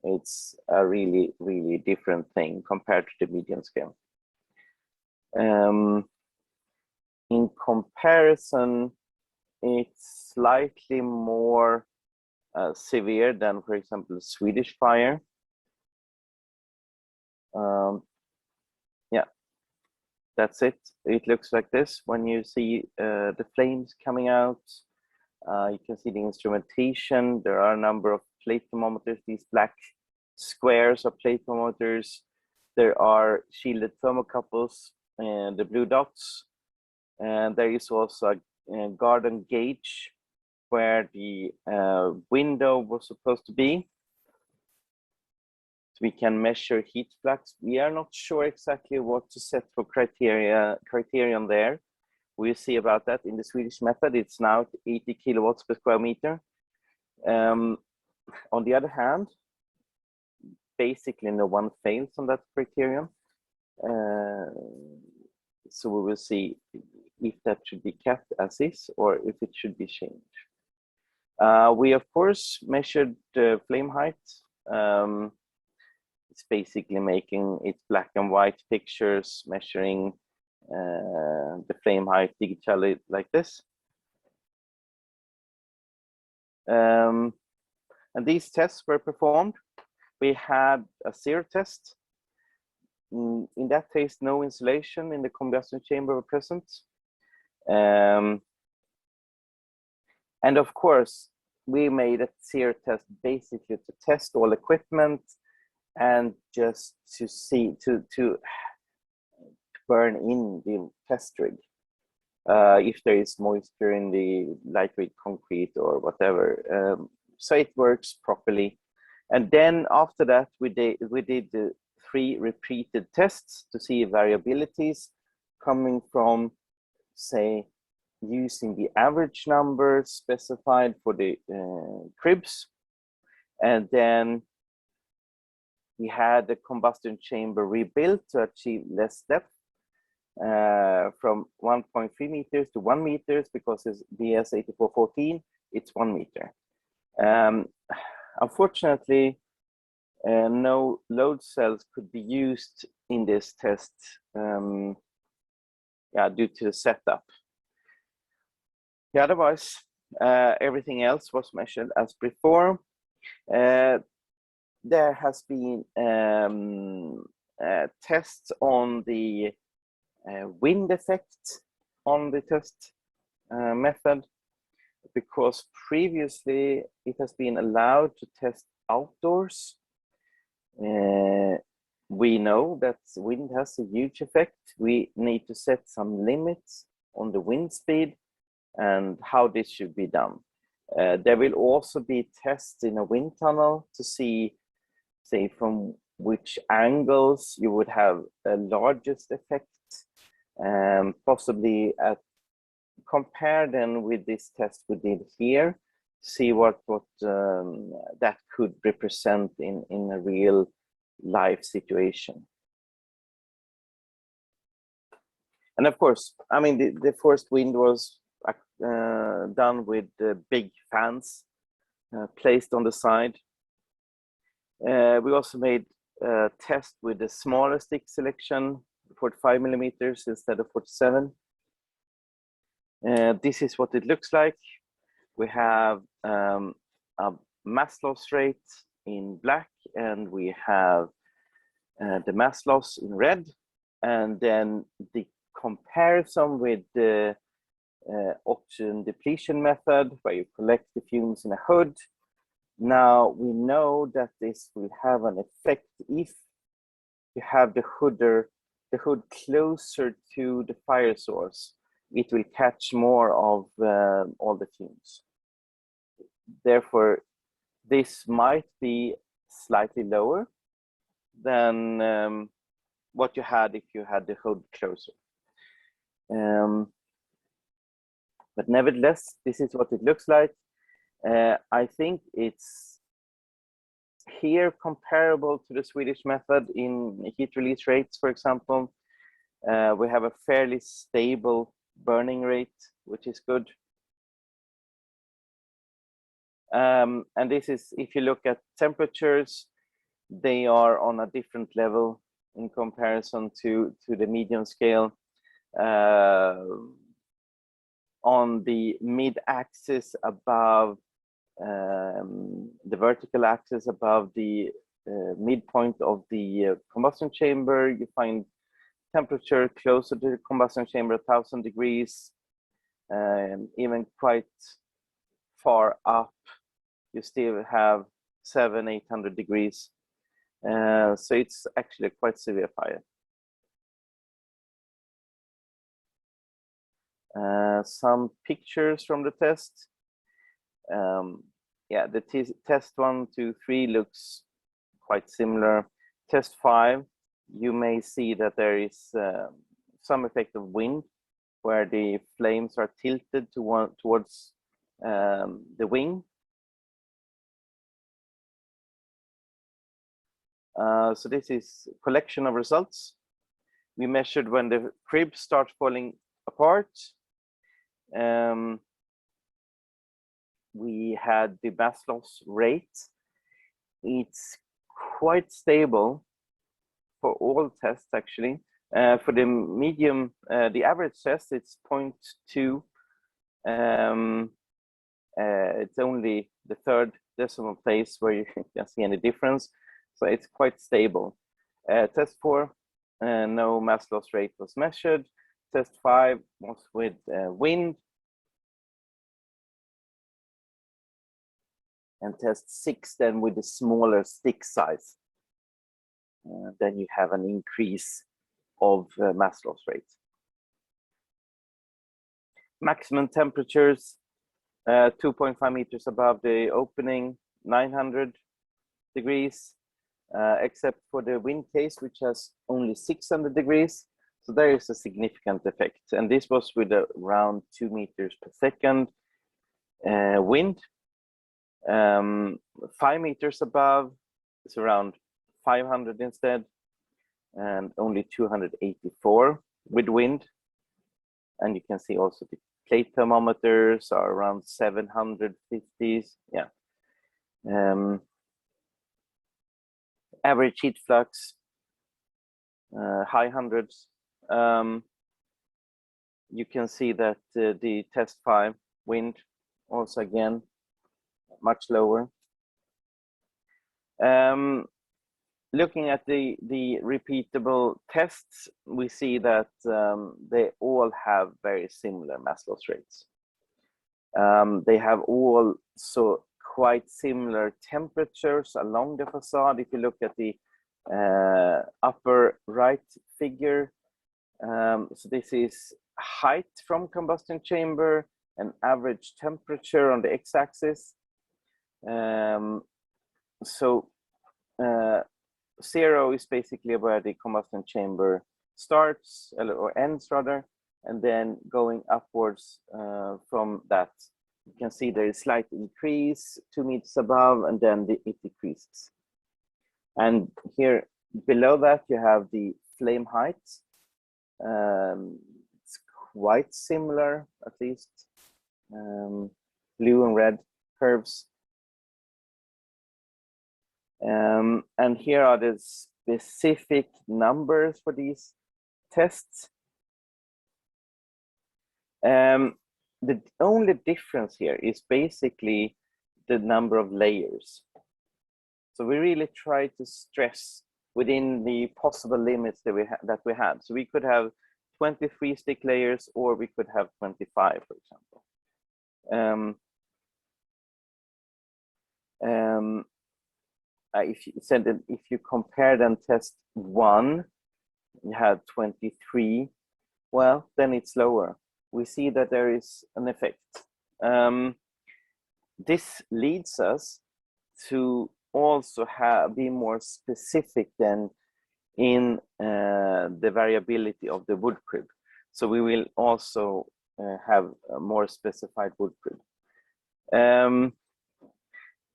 It's a really, really different thing compared to the medium scale. In comparison, it's slightly more severe than, for example, the Swedish fire. Yeah, that's it. It looks like this when you see the flames coming out. You can see the instrumentation. There are a number of plate thermometers, these black squares of plate thermometers. There are shielded thermocouples and the blue dots. And there is also a garden gauge where the window was supposed to be we can measure heat flux. We are not sure exactly what to set for criterion there. We'll see about that in the Swedish method. It's now 80 kilowatts per square meter. On the other hand, basically no one fails on that criterion. So we will see if that should be kept as is or if it should be changed. We of course measured the flame height. It's basically making it black and white pictures, measuring the flame height digitally like this. And these tests were performed. We had a zero test. In that case, no insulation in the combustion chamber were present. And of course, we made a zero test basically to test all equipment and just to see, to burn in the test rig if there is moisture in the lightweight concrete or whatever. So it works properly. And then after that, we did the 3 repeated tests to see variabilities coming from, say, using the average number specified for the cribs. And then we had the combustion chamber rebuilt to achieve less depth from 1.3 meters to 1 meters, because it's BS 8414, it's 1 meter. Unfortunately, no load cells could be used in this test due to the setup. Otherwise, everything else was measured as before. There has been tests on the wind effect on the test method, because previously it has been allowed to test outdoors. We know that wind has a huge effect. We need to set some limits on the wind speed and how this should be done. There will also be tests in a wind tunnel to see, say, from which angles you would have a largest effect, possibly compare then with this test we did here, see what that could represent in a real life situation. And of course, I mean, the forced wind was done with big fans placed on the side. We also made a test with the smaller stick selection, 45 millimeters instead of 47. This is what it looks like. We have a mass loss rate in black, and we have the mass loss in red, and then the comparison with the oxygen depletion method, where you collect the fumes in a hood. Now we know that this will have an effect if you have the hood closer to the fire source. It will catch more of all the fumes. Therefore, this might be slightly lower than what you had if you had the hood closer. But nevertheless, this is what it looks like. I think it's here comparable to the Swedish method in heat release rates, for example. We have a fairly stable burning rate, which is good. And this is, if you look at temperatures, they are on a different level in comparison to the medium scale. On the mid-axis above the vertical axis above the midpoint of the combustion chamber, you find temperature closer to the combustion chamber, 1000 degrees, even quite far up, you still have 700-800 degrees. So it's actually a quite severe fire. Some pictures from the test. Yeah, the test 1, 2, 3 looks quite similar. Test 5, you may see that there is some effect of wind, where the flames are tilted towards the wing. So this is collection of results. We measured when the crib starts falling apart. We had the mass loss rate. It's quite stable for all tests, actually. For the medium, the average test, it's 0.2. It's only the third decimal place where you can see any difference. So it's quite stable. Test 4, no mass loss rate was measured. Test 5 was with wind. And test 6 then with the smaller stick size. Then you have an increase of mass loss rate. Maximum temperatures, 2.5 meters above the opening, 900 degrees, except for the wind case, which has only 600 degrees. So there is a significant effect. And this was with around 2 meters per second wind. 5 meters above is around 500 instead, and only 284 with wind. And you can see also the plate thermometers are around 750s. Yeah. Average heat flux, high hundreds. You can see that the test 5 wind also again much lower. Looking at the repeatable tests, we see that they all have very similar mass loss rates. They have also quite similar temperatures along the facade. If you look at the upper right figure, so this is height from combustion chamber and average temperature on the x-axis. So 0 is basically where the combustion chamber starts or ends rather, and then going upwards from that, you can see there is slight increase 2 meters above, and then it decreases. And here below that you have the flame height. It's quite similar, at least. Blue and red curves. And here are the specific numbers for these tests. The only difference here is basically the number of layers. So we really try to stress within the possible limits that we had. So we could have 23 stick layers, or we could have 25, for example. If you compare then test 1, you had 23. Well, then it's lower. We see that there is an effect. This leads us to also be more specific than in the variability of the wood crib. So we will also have a more specified wood crib.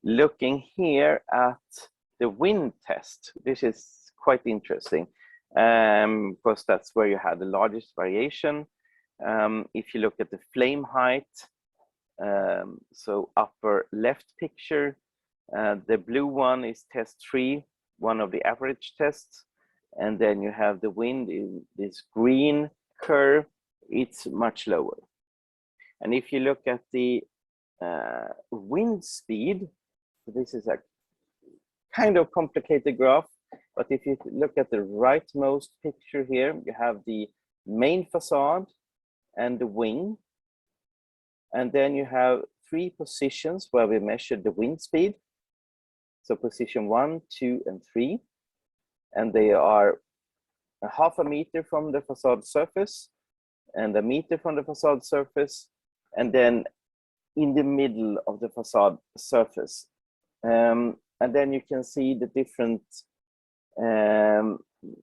Looking here at the wind test, this is quite interesting because that's where you had the largest variation. If you look at the flame height, so upper left picture, the blue one is test 3, one of the average tests, and then you have the wind in this green curve, it's much lower. And if you look at the wind speed, this is a kind of complicated graph, but if you look at the rightmost picture here, you have the main facade and the wing, and then you have 3 positions where we measured the wind speed. So position 1, 2, and 3, and they are 1/2 meter from the facade surface and 1 meter from the facade surface, and then in the middle of the facade surface. and then you can see the different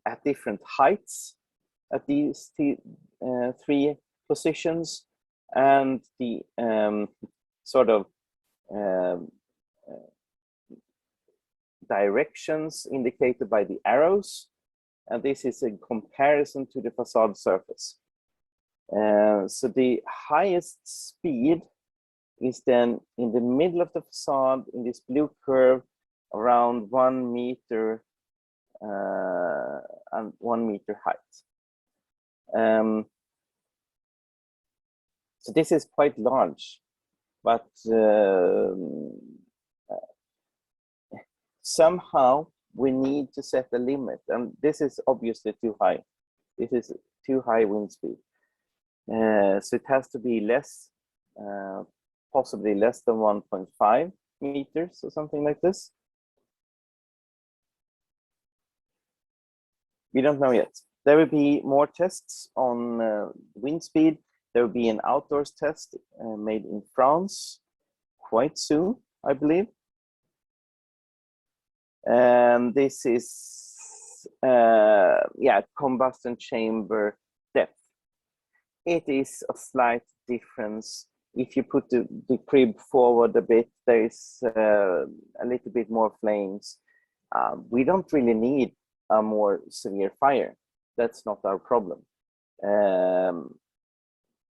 at different heights at these three positions, and the sort of directions indicated by the arrows, and this is in comparison to the facade surface. So the highest speed is then in the middle of the facade in this blue curve around 1 meter and 1 meter height. So this is quite large, but somehow we need to set a limit, and this is obviously too high. This is too high wind speed. So it has to be less, possibly less than 1.5 meters or something like this. We don't know yet. There will be more tests on wind speed. There will be an outdoors test made in France quite soon, I believe. And this is, combustion chamber depth. It is a slight difference. If you put the crib forward a bit, there is a little bit more flames. We don't really need a more severe fire. That's not our problem.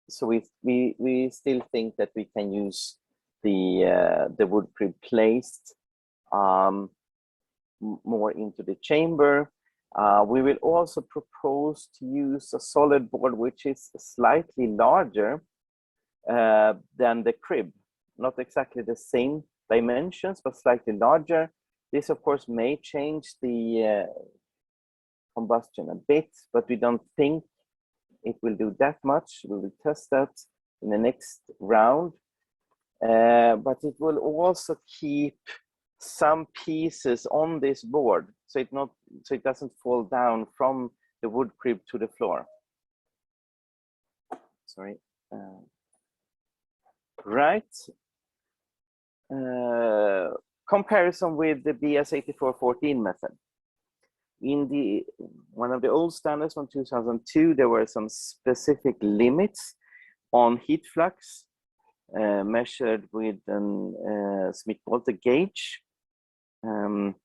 So we still think that we can use the Woodcrib placed more into the chamber. We will also propose to use a solid board which is slightly larger than the crib. Not exactly the same dimensions, but slightly larger. This, of course, may change the combustion a bit, but we don't think it will do that much. We will test that in the next round. But it will also keep some pieces on this board, so it doesn't fall down from the wood crib to the floor. Sorry. Right. Comparison with the BS8414 method. In one of the old standards from 2002, there were some specific limits on heat flux measured with a Smith-Boulter gauge, and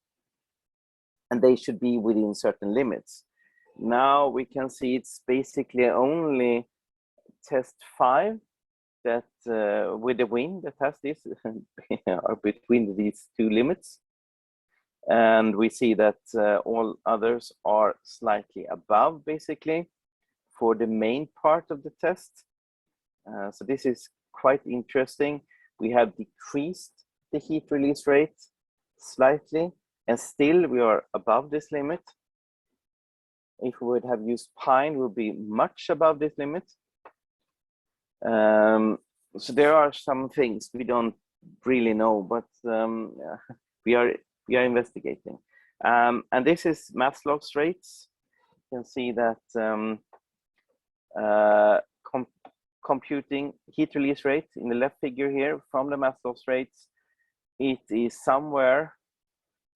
they should be within certain limits. Now we can see it's basically only test 5 that with the wind that has this are between these two limits. And we see that all others are slightly above, basically, for the main part of the test. So this is quite interesting. We have decreased the heat release rate slightly, and still we are above this limit. If we would have used pine, we would be much above this limit. So there are some things we don't really know, but we are investigating. And this is mass loss rates. You can see that computing heat release rate in the left figure here from the mass loss rates, it is somewhere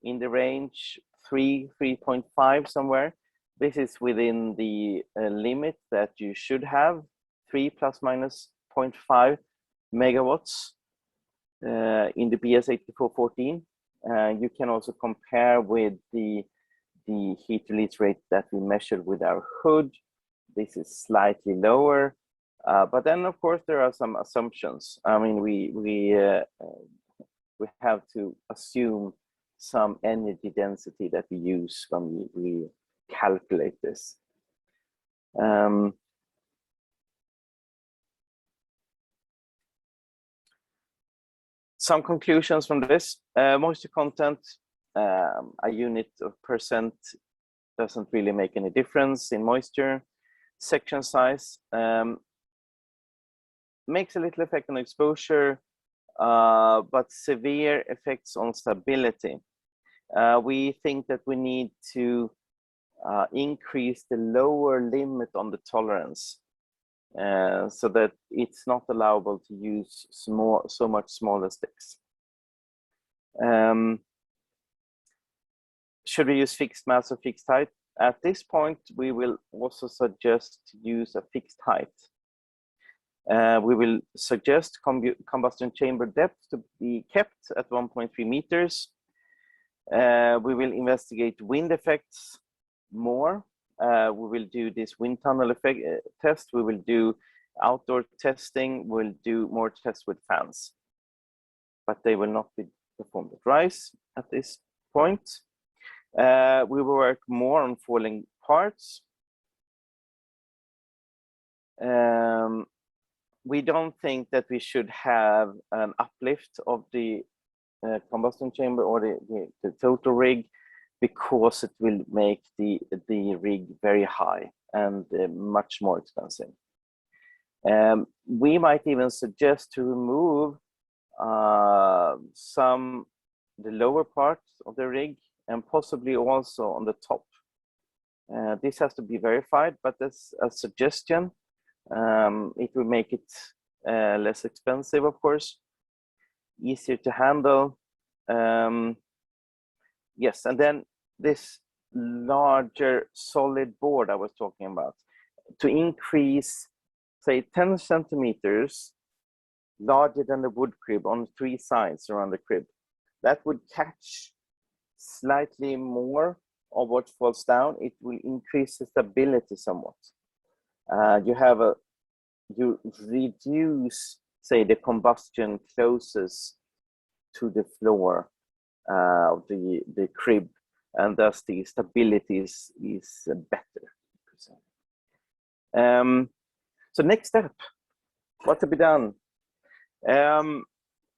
in the range 3.5 somewhere. This is within the limit that you should have, 3 plus minus 0.5 megawatts in the BS8414. You can also compare with the heat release rate that we measured with our hood. This is slightly lower, but then of course there are some assumptions. I mean, we have to assume some energy density that we use when we calculate this. Some conclusions from this. Moisture content, a unit of percent doesn't really make any difference in moisture. Section size makes a little effect on exposure, but severe effects on stability. We think that we need to increase the lower limit on the tolerance so that it's not allowable to use so much smaller sticks. should we use fixed mass or fixed height? At this point, we will also suggest to use a fixed height. We will suggest combustion chamber depth to be kept at 1.3 meters. We will investigate wind effects more. We will do this wind tunnel effect test. We will do outdoor testing. We'll do more tests with fans, but they will not be performed at rise at this point. We will work more on falling parts. We don't think that we should have an uplift of the combustion chamber or the total rig, because it will make the rig very high and much more expensive. We might even suggest to remove the lower part of the rig and possibly also on the top. This has to be verified, but that's a suggestion. It will make it less expensive, of course, easier to handle. Yes, and then this larger solid board I was talking about, to increase, say, 10 centimeters larger than the wood crib on 3 sides around the crib. That would catch slightly more of what falls down. It will increase the stability somewhat. You reduce, say, the combustion closest to the floor of the crib, and thus the stability is better. So next step, what to be done?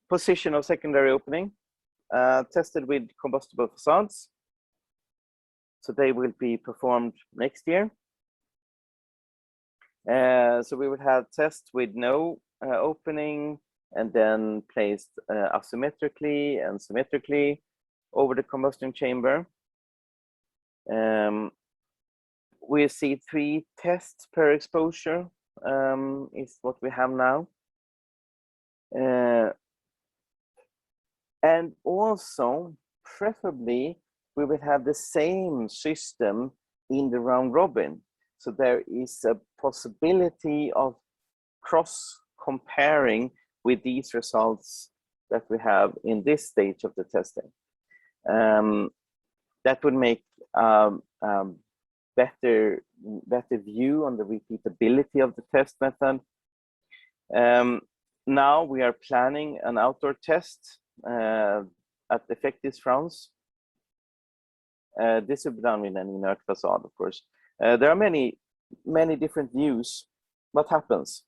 Position of secondary opening, tested with combustible facades. So they will be performed next year. So we will have tests with no opening, and then placed asymmetrically and symmetrically over the combustion chamber. We see 3 tests per exposure is what we have now. And also, preferably, we will have the same system in the round robin. So there is a possibility of cross comparing with these results that we have in this stage of the testing. That would make better view on the repeatability of the test method. Now we are planning an outdoor test at Defectis, France. This will be done with an inert facade, of course. There are many different views. What happens?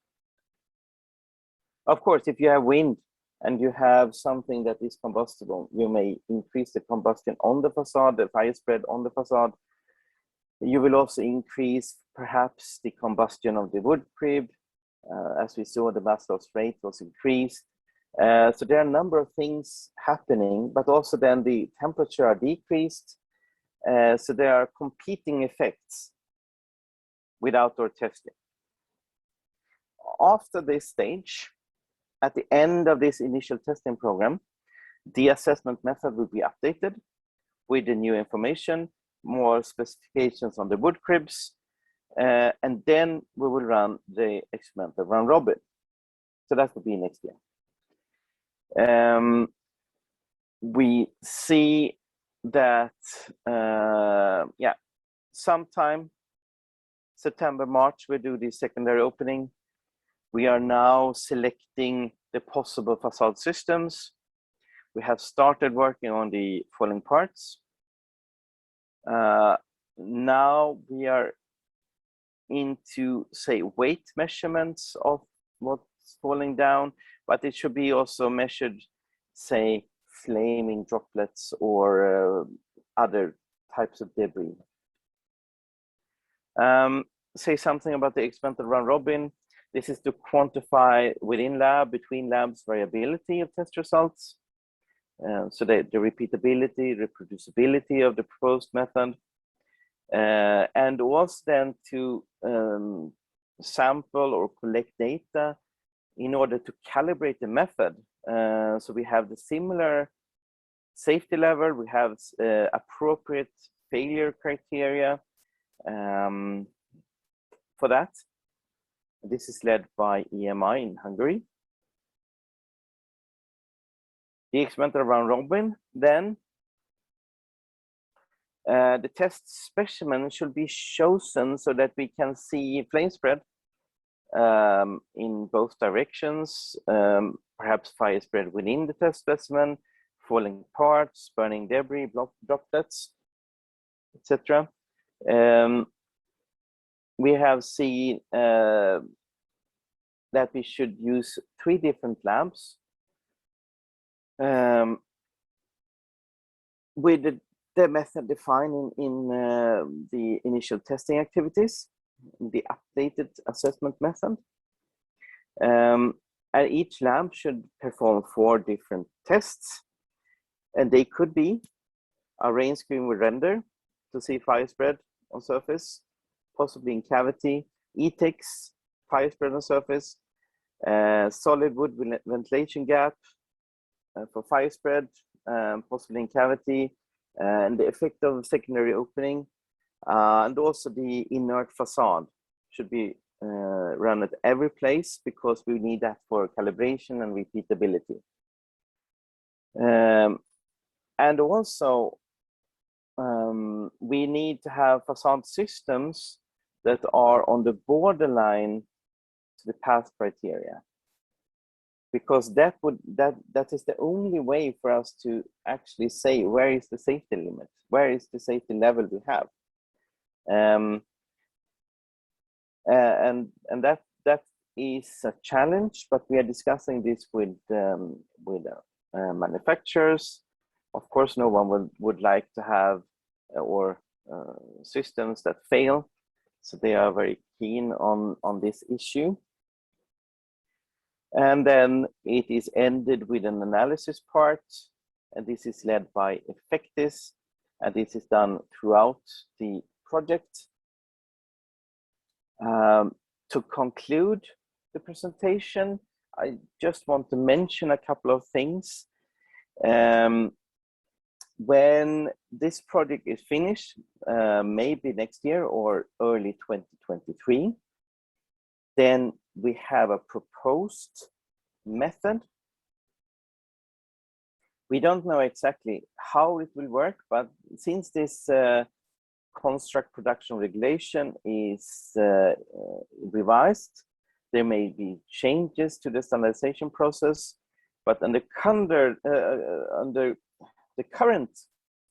Of course, if you have wind and you have something that is combustible, you may increase the combustion on the facade, the fire spread on the facade. You will also increase perhaps the combustion of the wood crib. As we saw, the mass loss rate was increased. So there are a number of things happening, but also then the temperature are decreased. So there are competing effects with outdoor testing. After this stage, at the end of this initial testing program, the assessment method will be updated with the new information, more specifications on the wood cribs, and then we will run the experimental round robin. So that will be next year. We see that, sometime September, March, we do the secondary opening. We are now selecting the possible facade systems. We have started working on the falling parts. Now we are into, say, weight measurements of what's falling down, but it should be also measured, say, flaming droplets or other types of debris. Say something about the experimental round robin. This is to quantify within lab, between labs, variability of test results. So the repeatability, reproducibility of the proposed method. And also then to sample or collect data in order to calibrate the method. So we have the similar safety level, we have appropriate failure criteria for that. This is led by EMI in Hungary. The experimental round robin, then the test specimen should be chosen so that we can see flame spread in both directions, perhaps fire spread within the test specimen, falling parts, burning debris, droplets, etc. We have seen that we should use 3 different lamps with the method defined in the initial testing activities, the updated assessment method. And each lamp should perform 4 different tests, and they could be a rain screen with render to see fire spread on surface, possibly in cavity, ETEX, fire spread on surface, solid wood ventilation gap for fire spread, possibly in cavity, and the effect of secondary opening, and also the inert facade should be run at every place because we need that for calibration and repeatability. And also, we need to have facade systems that are on the borderline to the path criteria, because that is the only way for us to actually say where is the safety limit, where is the safety level we have, and that is a challenge. But we are discussing this with manufacturers. Of course, no one would like to have systems that fail, so they are very keen on this issue. And then it is ended with an analysis part, and this is led by Defectis, and this is done throughout the project. To conclude the presentation, I just want to mention a couple of things. When this project is finished, maybe next year or early 2023, then we have a proposed method. We don't know exactly how it will work, but since this construct production regulation is revised, there may be changes to the standardization process, but under the current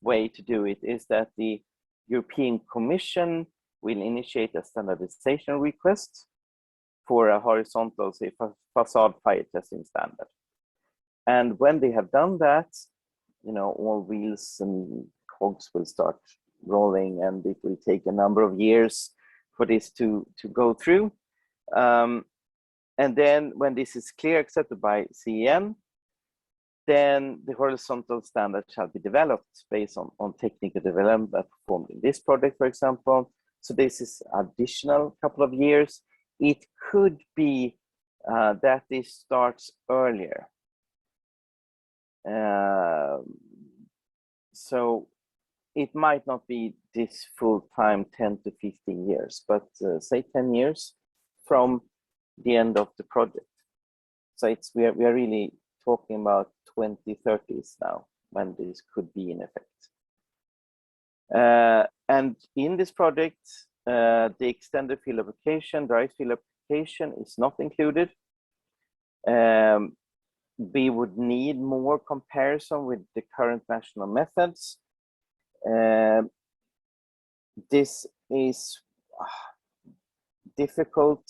way to do it is that the European Commission will initiate a standardization request for a horizontal, say, facade fire testing standard. And when they have done that, all wheels and cogs will start rolling, and it will take a number of years for this to go through. And then when this is clear, accepted by CEN, then the horizontal standard shall be developed based on technical development that performed in this project, for example. So this is additional couple of years. It could be that this starts earlier. So it might not be this full time 10 to 15 years, but say 10 years from the end of the project. So we are really talking about 2030s now when this could be in effect. And in this project, the extended field application, direct field application is not included. We would need more comparison with the current national methods. This is difficult,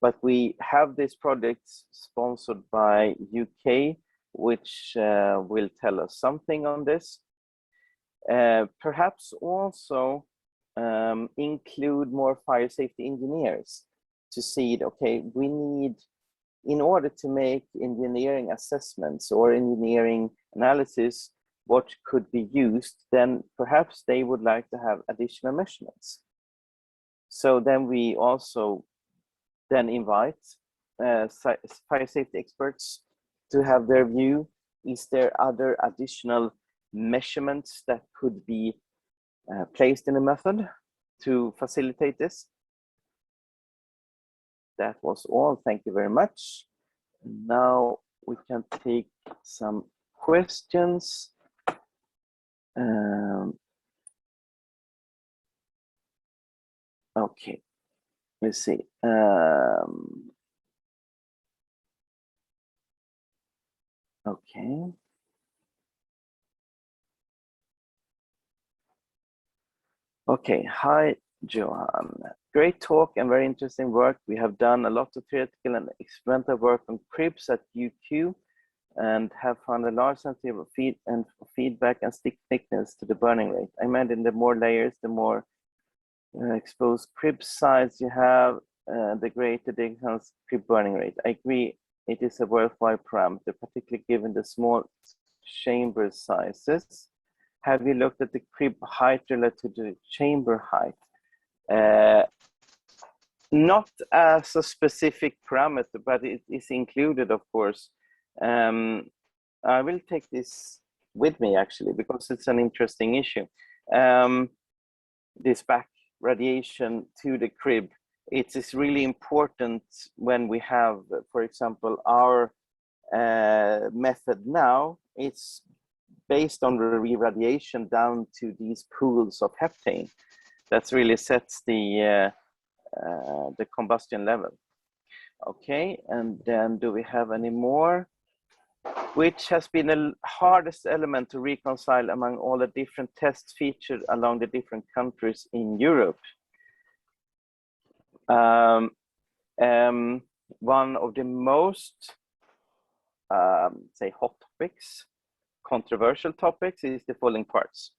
but we have this project sponsored by UK, which will tell us something on this. Perhaps also include more fire safety engineers to see, okay, we need, in order to make engineering assessments or engineering analysis, what could be used, then perhaps they would like to have additional measurements. So then we also then invite fire safety experts to have their view. Is there other additional measurements that could be placed in a method to facilitate this. That was all. Thank you very much. Now we can take some questions. Okay, let's see. Okay. Okay, hi, Johan. Great talk and very interesting work. We have done a lot of theoretical and experimental work on cribs at UQ and have found a large sensitivity of feedback and stick thickness to the burning rate. I imagine the more layers, the more exposed crib size you have, the greater the crib burning rate. I agree, it is a worthwhile parameter, particularly given the small chamber sizes. Have you looked at the crib height relative to the chamber height? Not as a specific parameter, but it is included, of course. I will take this with me, actually, because it's an interesting issue. This back radiation to the crib, it is really important when we have, for example, our method now. It's based on the re-radiation down to these pools of heptane. That really sets the combustion level. Okay, and then do we have any more? Which has been the hardest element to reconcile among all the different tests featured along the different countries in Europe? One of the most, say, hot topics, controversial topics, is the falling parts.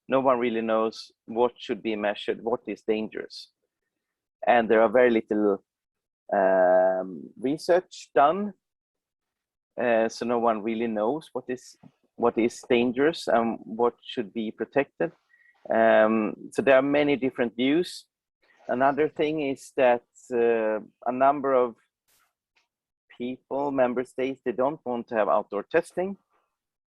No one really knows what should be measured, what is dangerous. And there are very little research done. So no one really knows what is dangerous and what should be protected. So there are many different views. Another thing is that a number of people, member states, they don't want to have outdoor testing.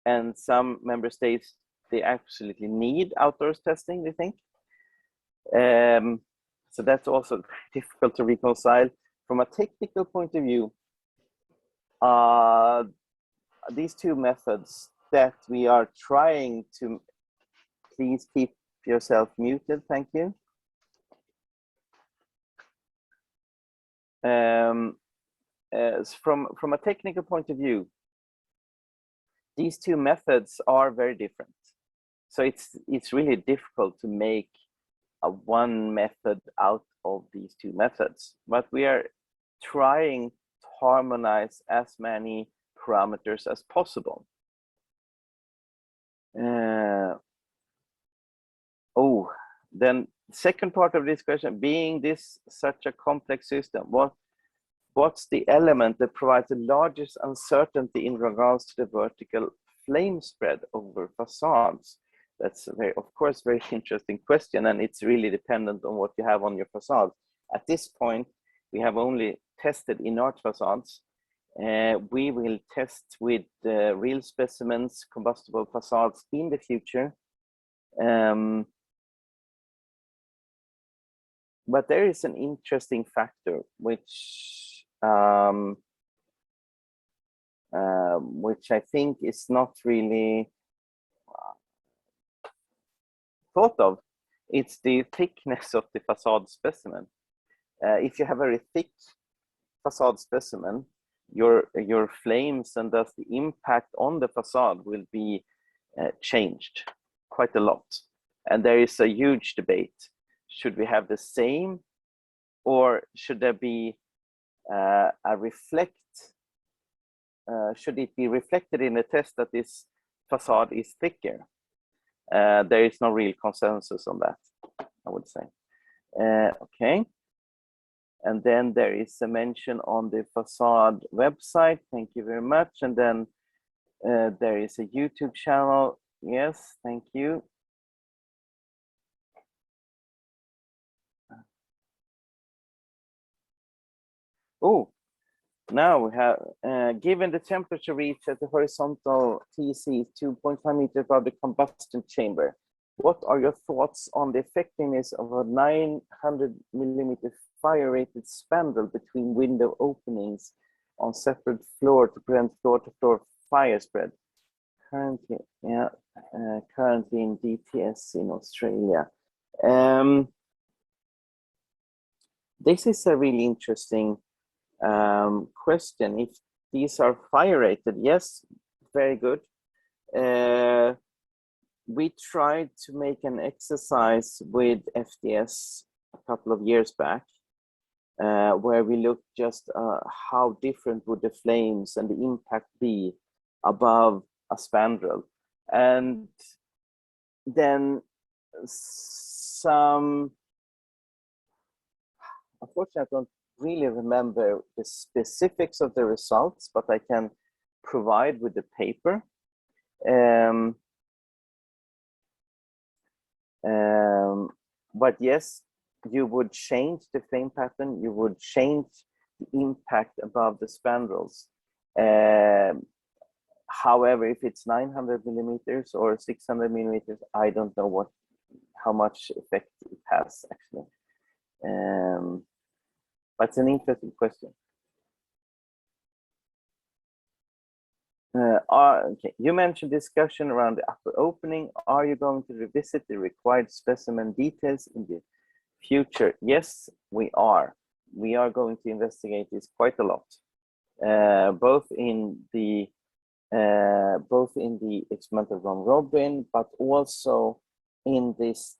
And some member states, they absolutely need outdoors testing, they think. So that's also difficult to reconcile. From a technical point of view, these two methods that we are trying to, please keep yourself muted, thank you. From a technical point of view, these two methods are very different. So it's really difficult to make a one method out of these two methods, but we are trying to harmonize as many parameters as possible. Then second part of this question, being this such a complex system, what's the element that provides the largest uncertainty in regards to the vertical flame spread over facades? That's a very, of course, very interesting question, and it's really dependent on what you have on your facade. At this point, we have only tested inert facades. We will test with real specimens, combustible facades in the future. But there is an interesting factor which I think is not really thought of. It's the thickness of the facade specimen. If you have a very thick facade specimen, your flames and thus the impact on the facade will be changed quite a lot. And there is a huge debate. Should we have the same, or should there be a reflect? Should it be reflected in the test that this facade is thicker? There is no real consensus on that, I would say. Okay. And then there is a mention on the facade website. Thank you very much. And then there is a YouTube channel. Yes, thank you. Oh, Now we have, given the temperature reached at the horizontal TC 2.5 meters above the combustion chamber, what are your thoughts on the effectiveness of a 900 millimeter fire-rated spandrel between window openings on separate floor to prevent floor-to-floor fire spread? Currently, currently in DTS in Australia. This is a really interesting question. If these are fire rated, yes, very good. We tried to make an exercise with FDS a couple of years back, where we looked just how different would the flames and the impact be above a spandrel, and then some, unfortunately I don't really remember the specifics of the results, but I can provide with the paper. But yes, you would change the flame pattern, you would change the impact above the spandrels. However, if it's 900 millimeters or 600 millimeters, I don't know how much effect it has actually. But it's an interesting question. Okay, you mentioned discussion around the upper opening. Are you going to revisit the required specimen details in the future? Yes, we are. We are going to investigate this quite a lot, both in the experimental round robin, but also in these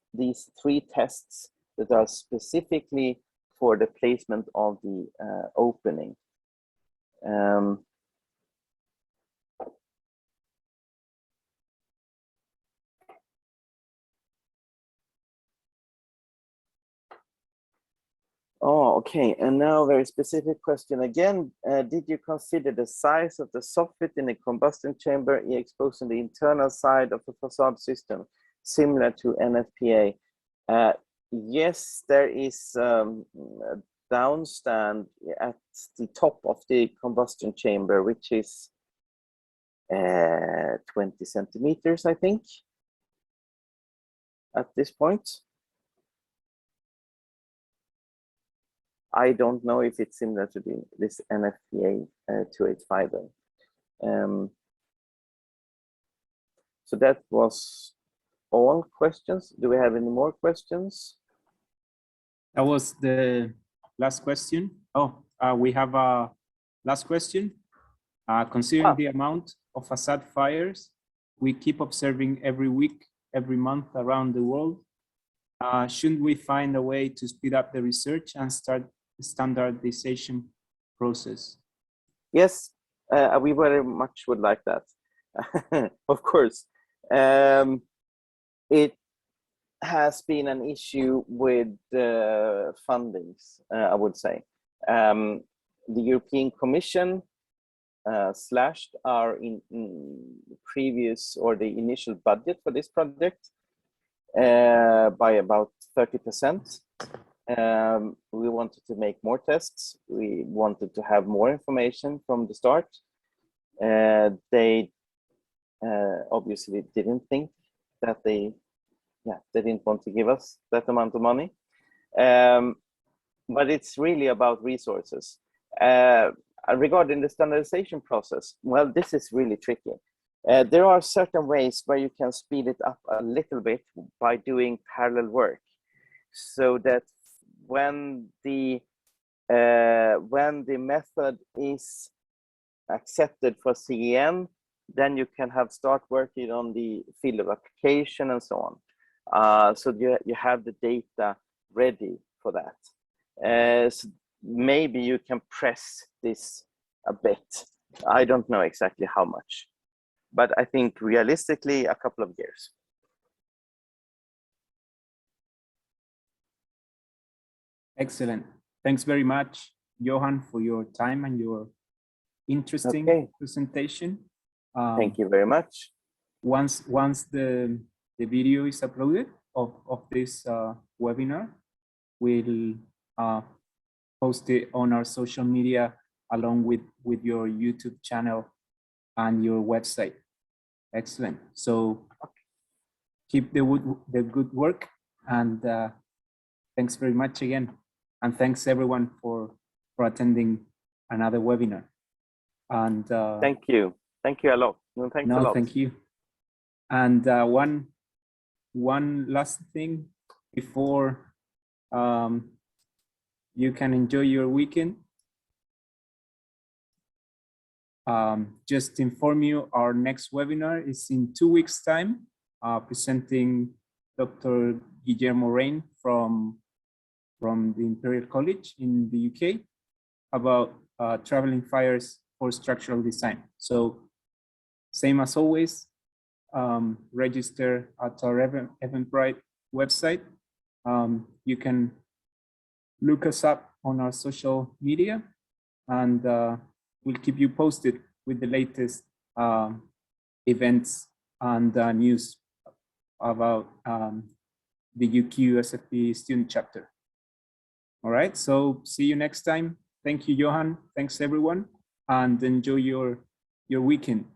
three tests that are specifically for the placement of the opening. Oh, okay. And now a very specific question again. Did you consider the size of the soffit in the combustion chamber exposed on the internal side of the facade system, similar to NFPA? Yes, there is a downstand at the top of the combustion chamber, which is 20 centimeters, I think, at this point. I don't know if it's similar to this NFPA 285. So that was all questions. Do we have any more questions? That was the last question. Oh, we have a last question. Considering the amount of facade fires we keep observing every week, every month around the world, shouldn't we find a way to speed up the research and start the standardization process? Yes, we very much would like that. Of course. It has been an issue with fundings, I would say. The European Commission slashed our previous or the initial budget for this project by about 30%. We wanted to make more tests. We wanted to have more information from the start. They obviously didn't think that they didn't want to give us that amount of money. But it's really about resources. Regarding the standardization process, well, this is really tricky. There are certain ways where you can speed it up a little bit by doing parallel work, so that when the method is accepted for CEN, then you can start working on the field of application and so on. So you have the data ready for that. So maybe you can press this a bit. I don't know exactly how much, but I think realistically a couple of years. Excellent. Thanks very much, Johan, for your time and your interesting presentation. Thank you very much. Once the video is uploaded of this webinar, we'll post it on our social media along with your YouTube channel and your website. Excellent. So keep the good work, and thanks very much again. And thanks everyone for attending another webinar. And thank you a lot. No, thanks a lot. Thank you. And one last thing before you can enjoy your weekend. Just to inform you, our next webinar is in 2 weeks' time, presenting Dr. Guillermo Rain from the Imperial College in the UK about traveling fires for structural design. So same as always, register at our Eventbrite website. You can look us up on our social media, and we'll keep you posted with the latest events and news about the UQ SFP student chapter. All right, so see you next time. Thank you, Johan. Thanks, everyone, and enjoy your weekend.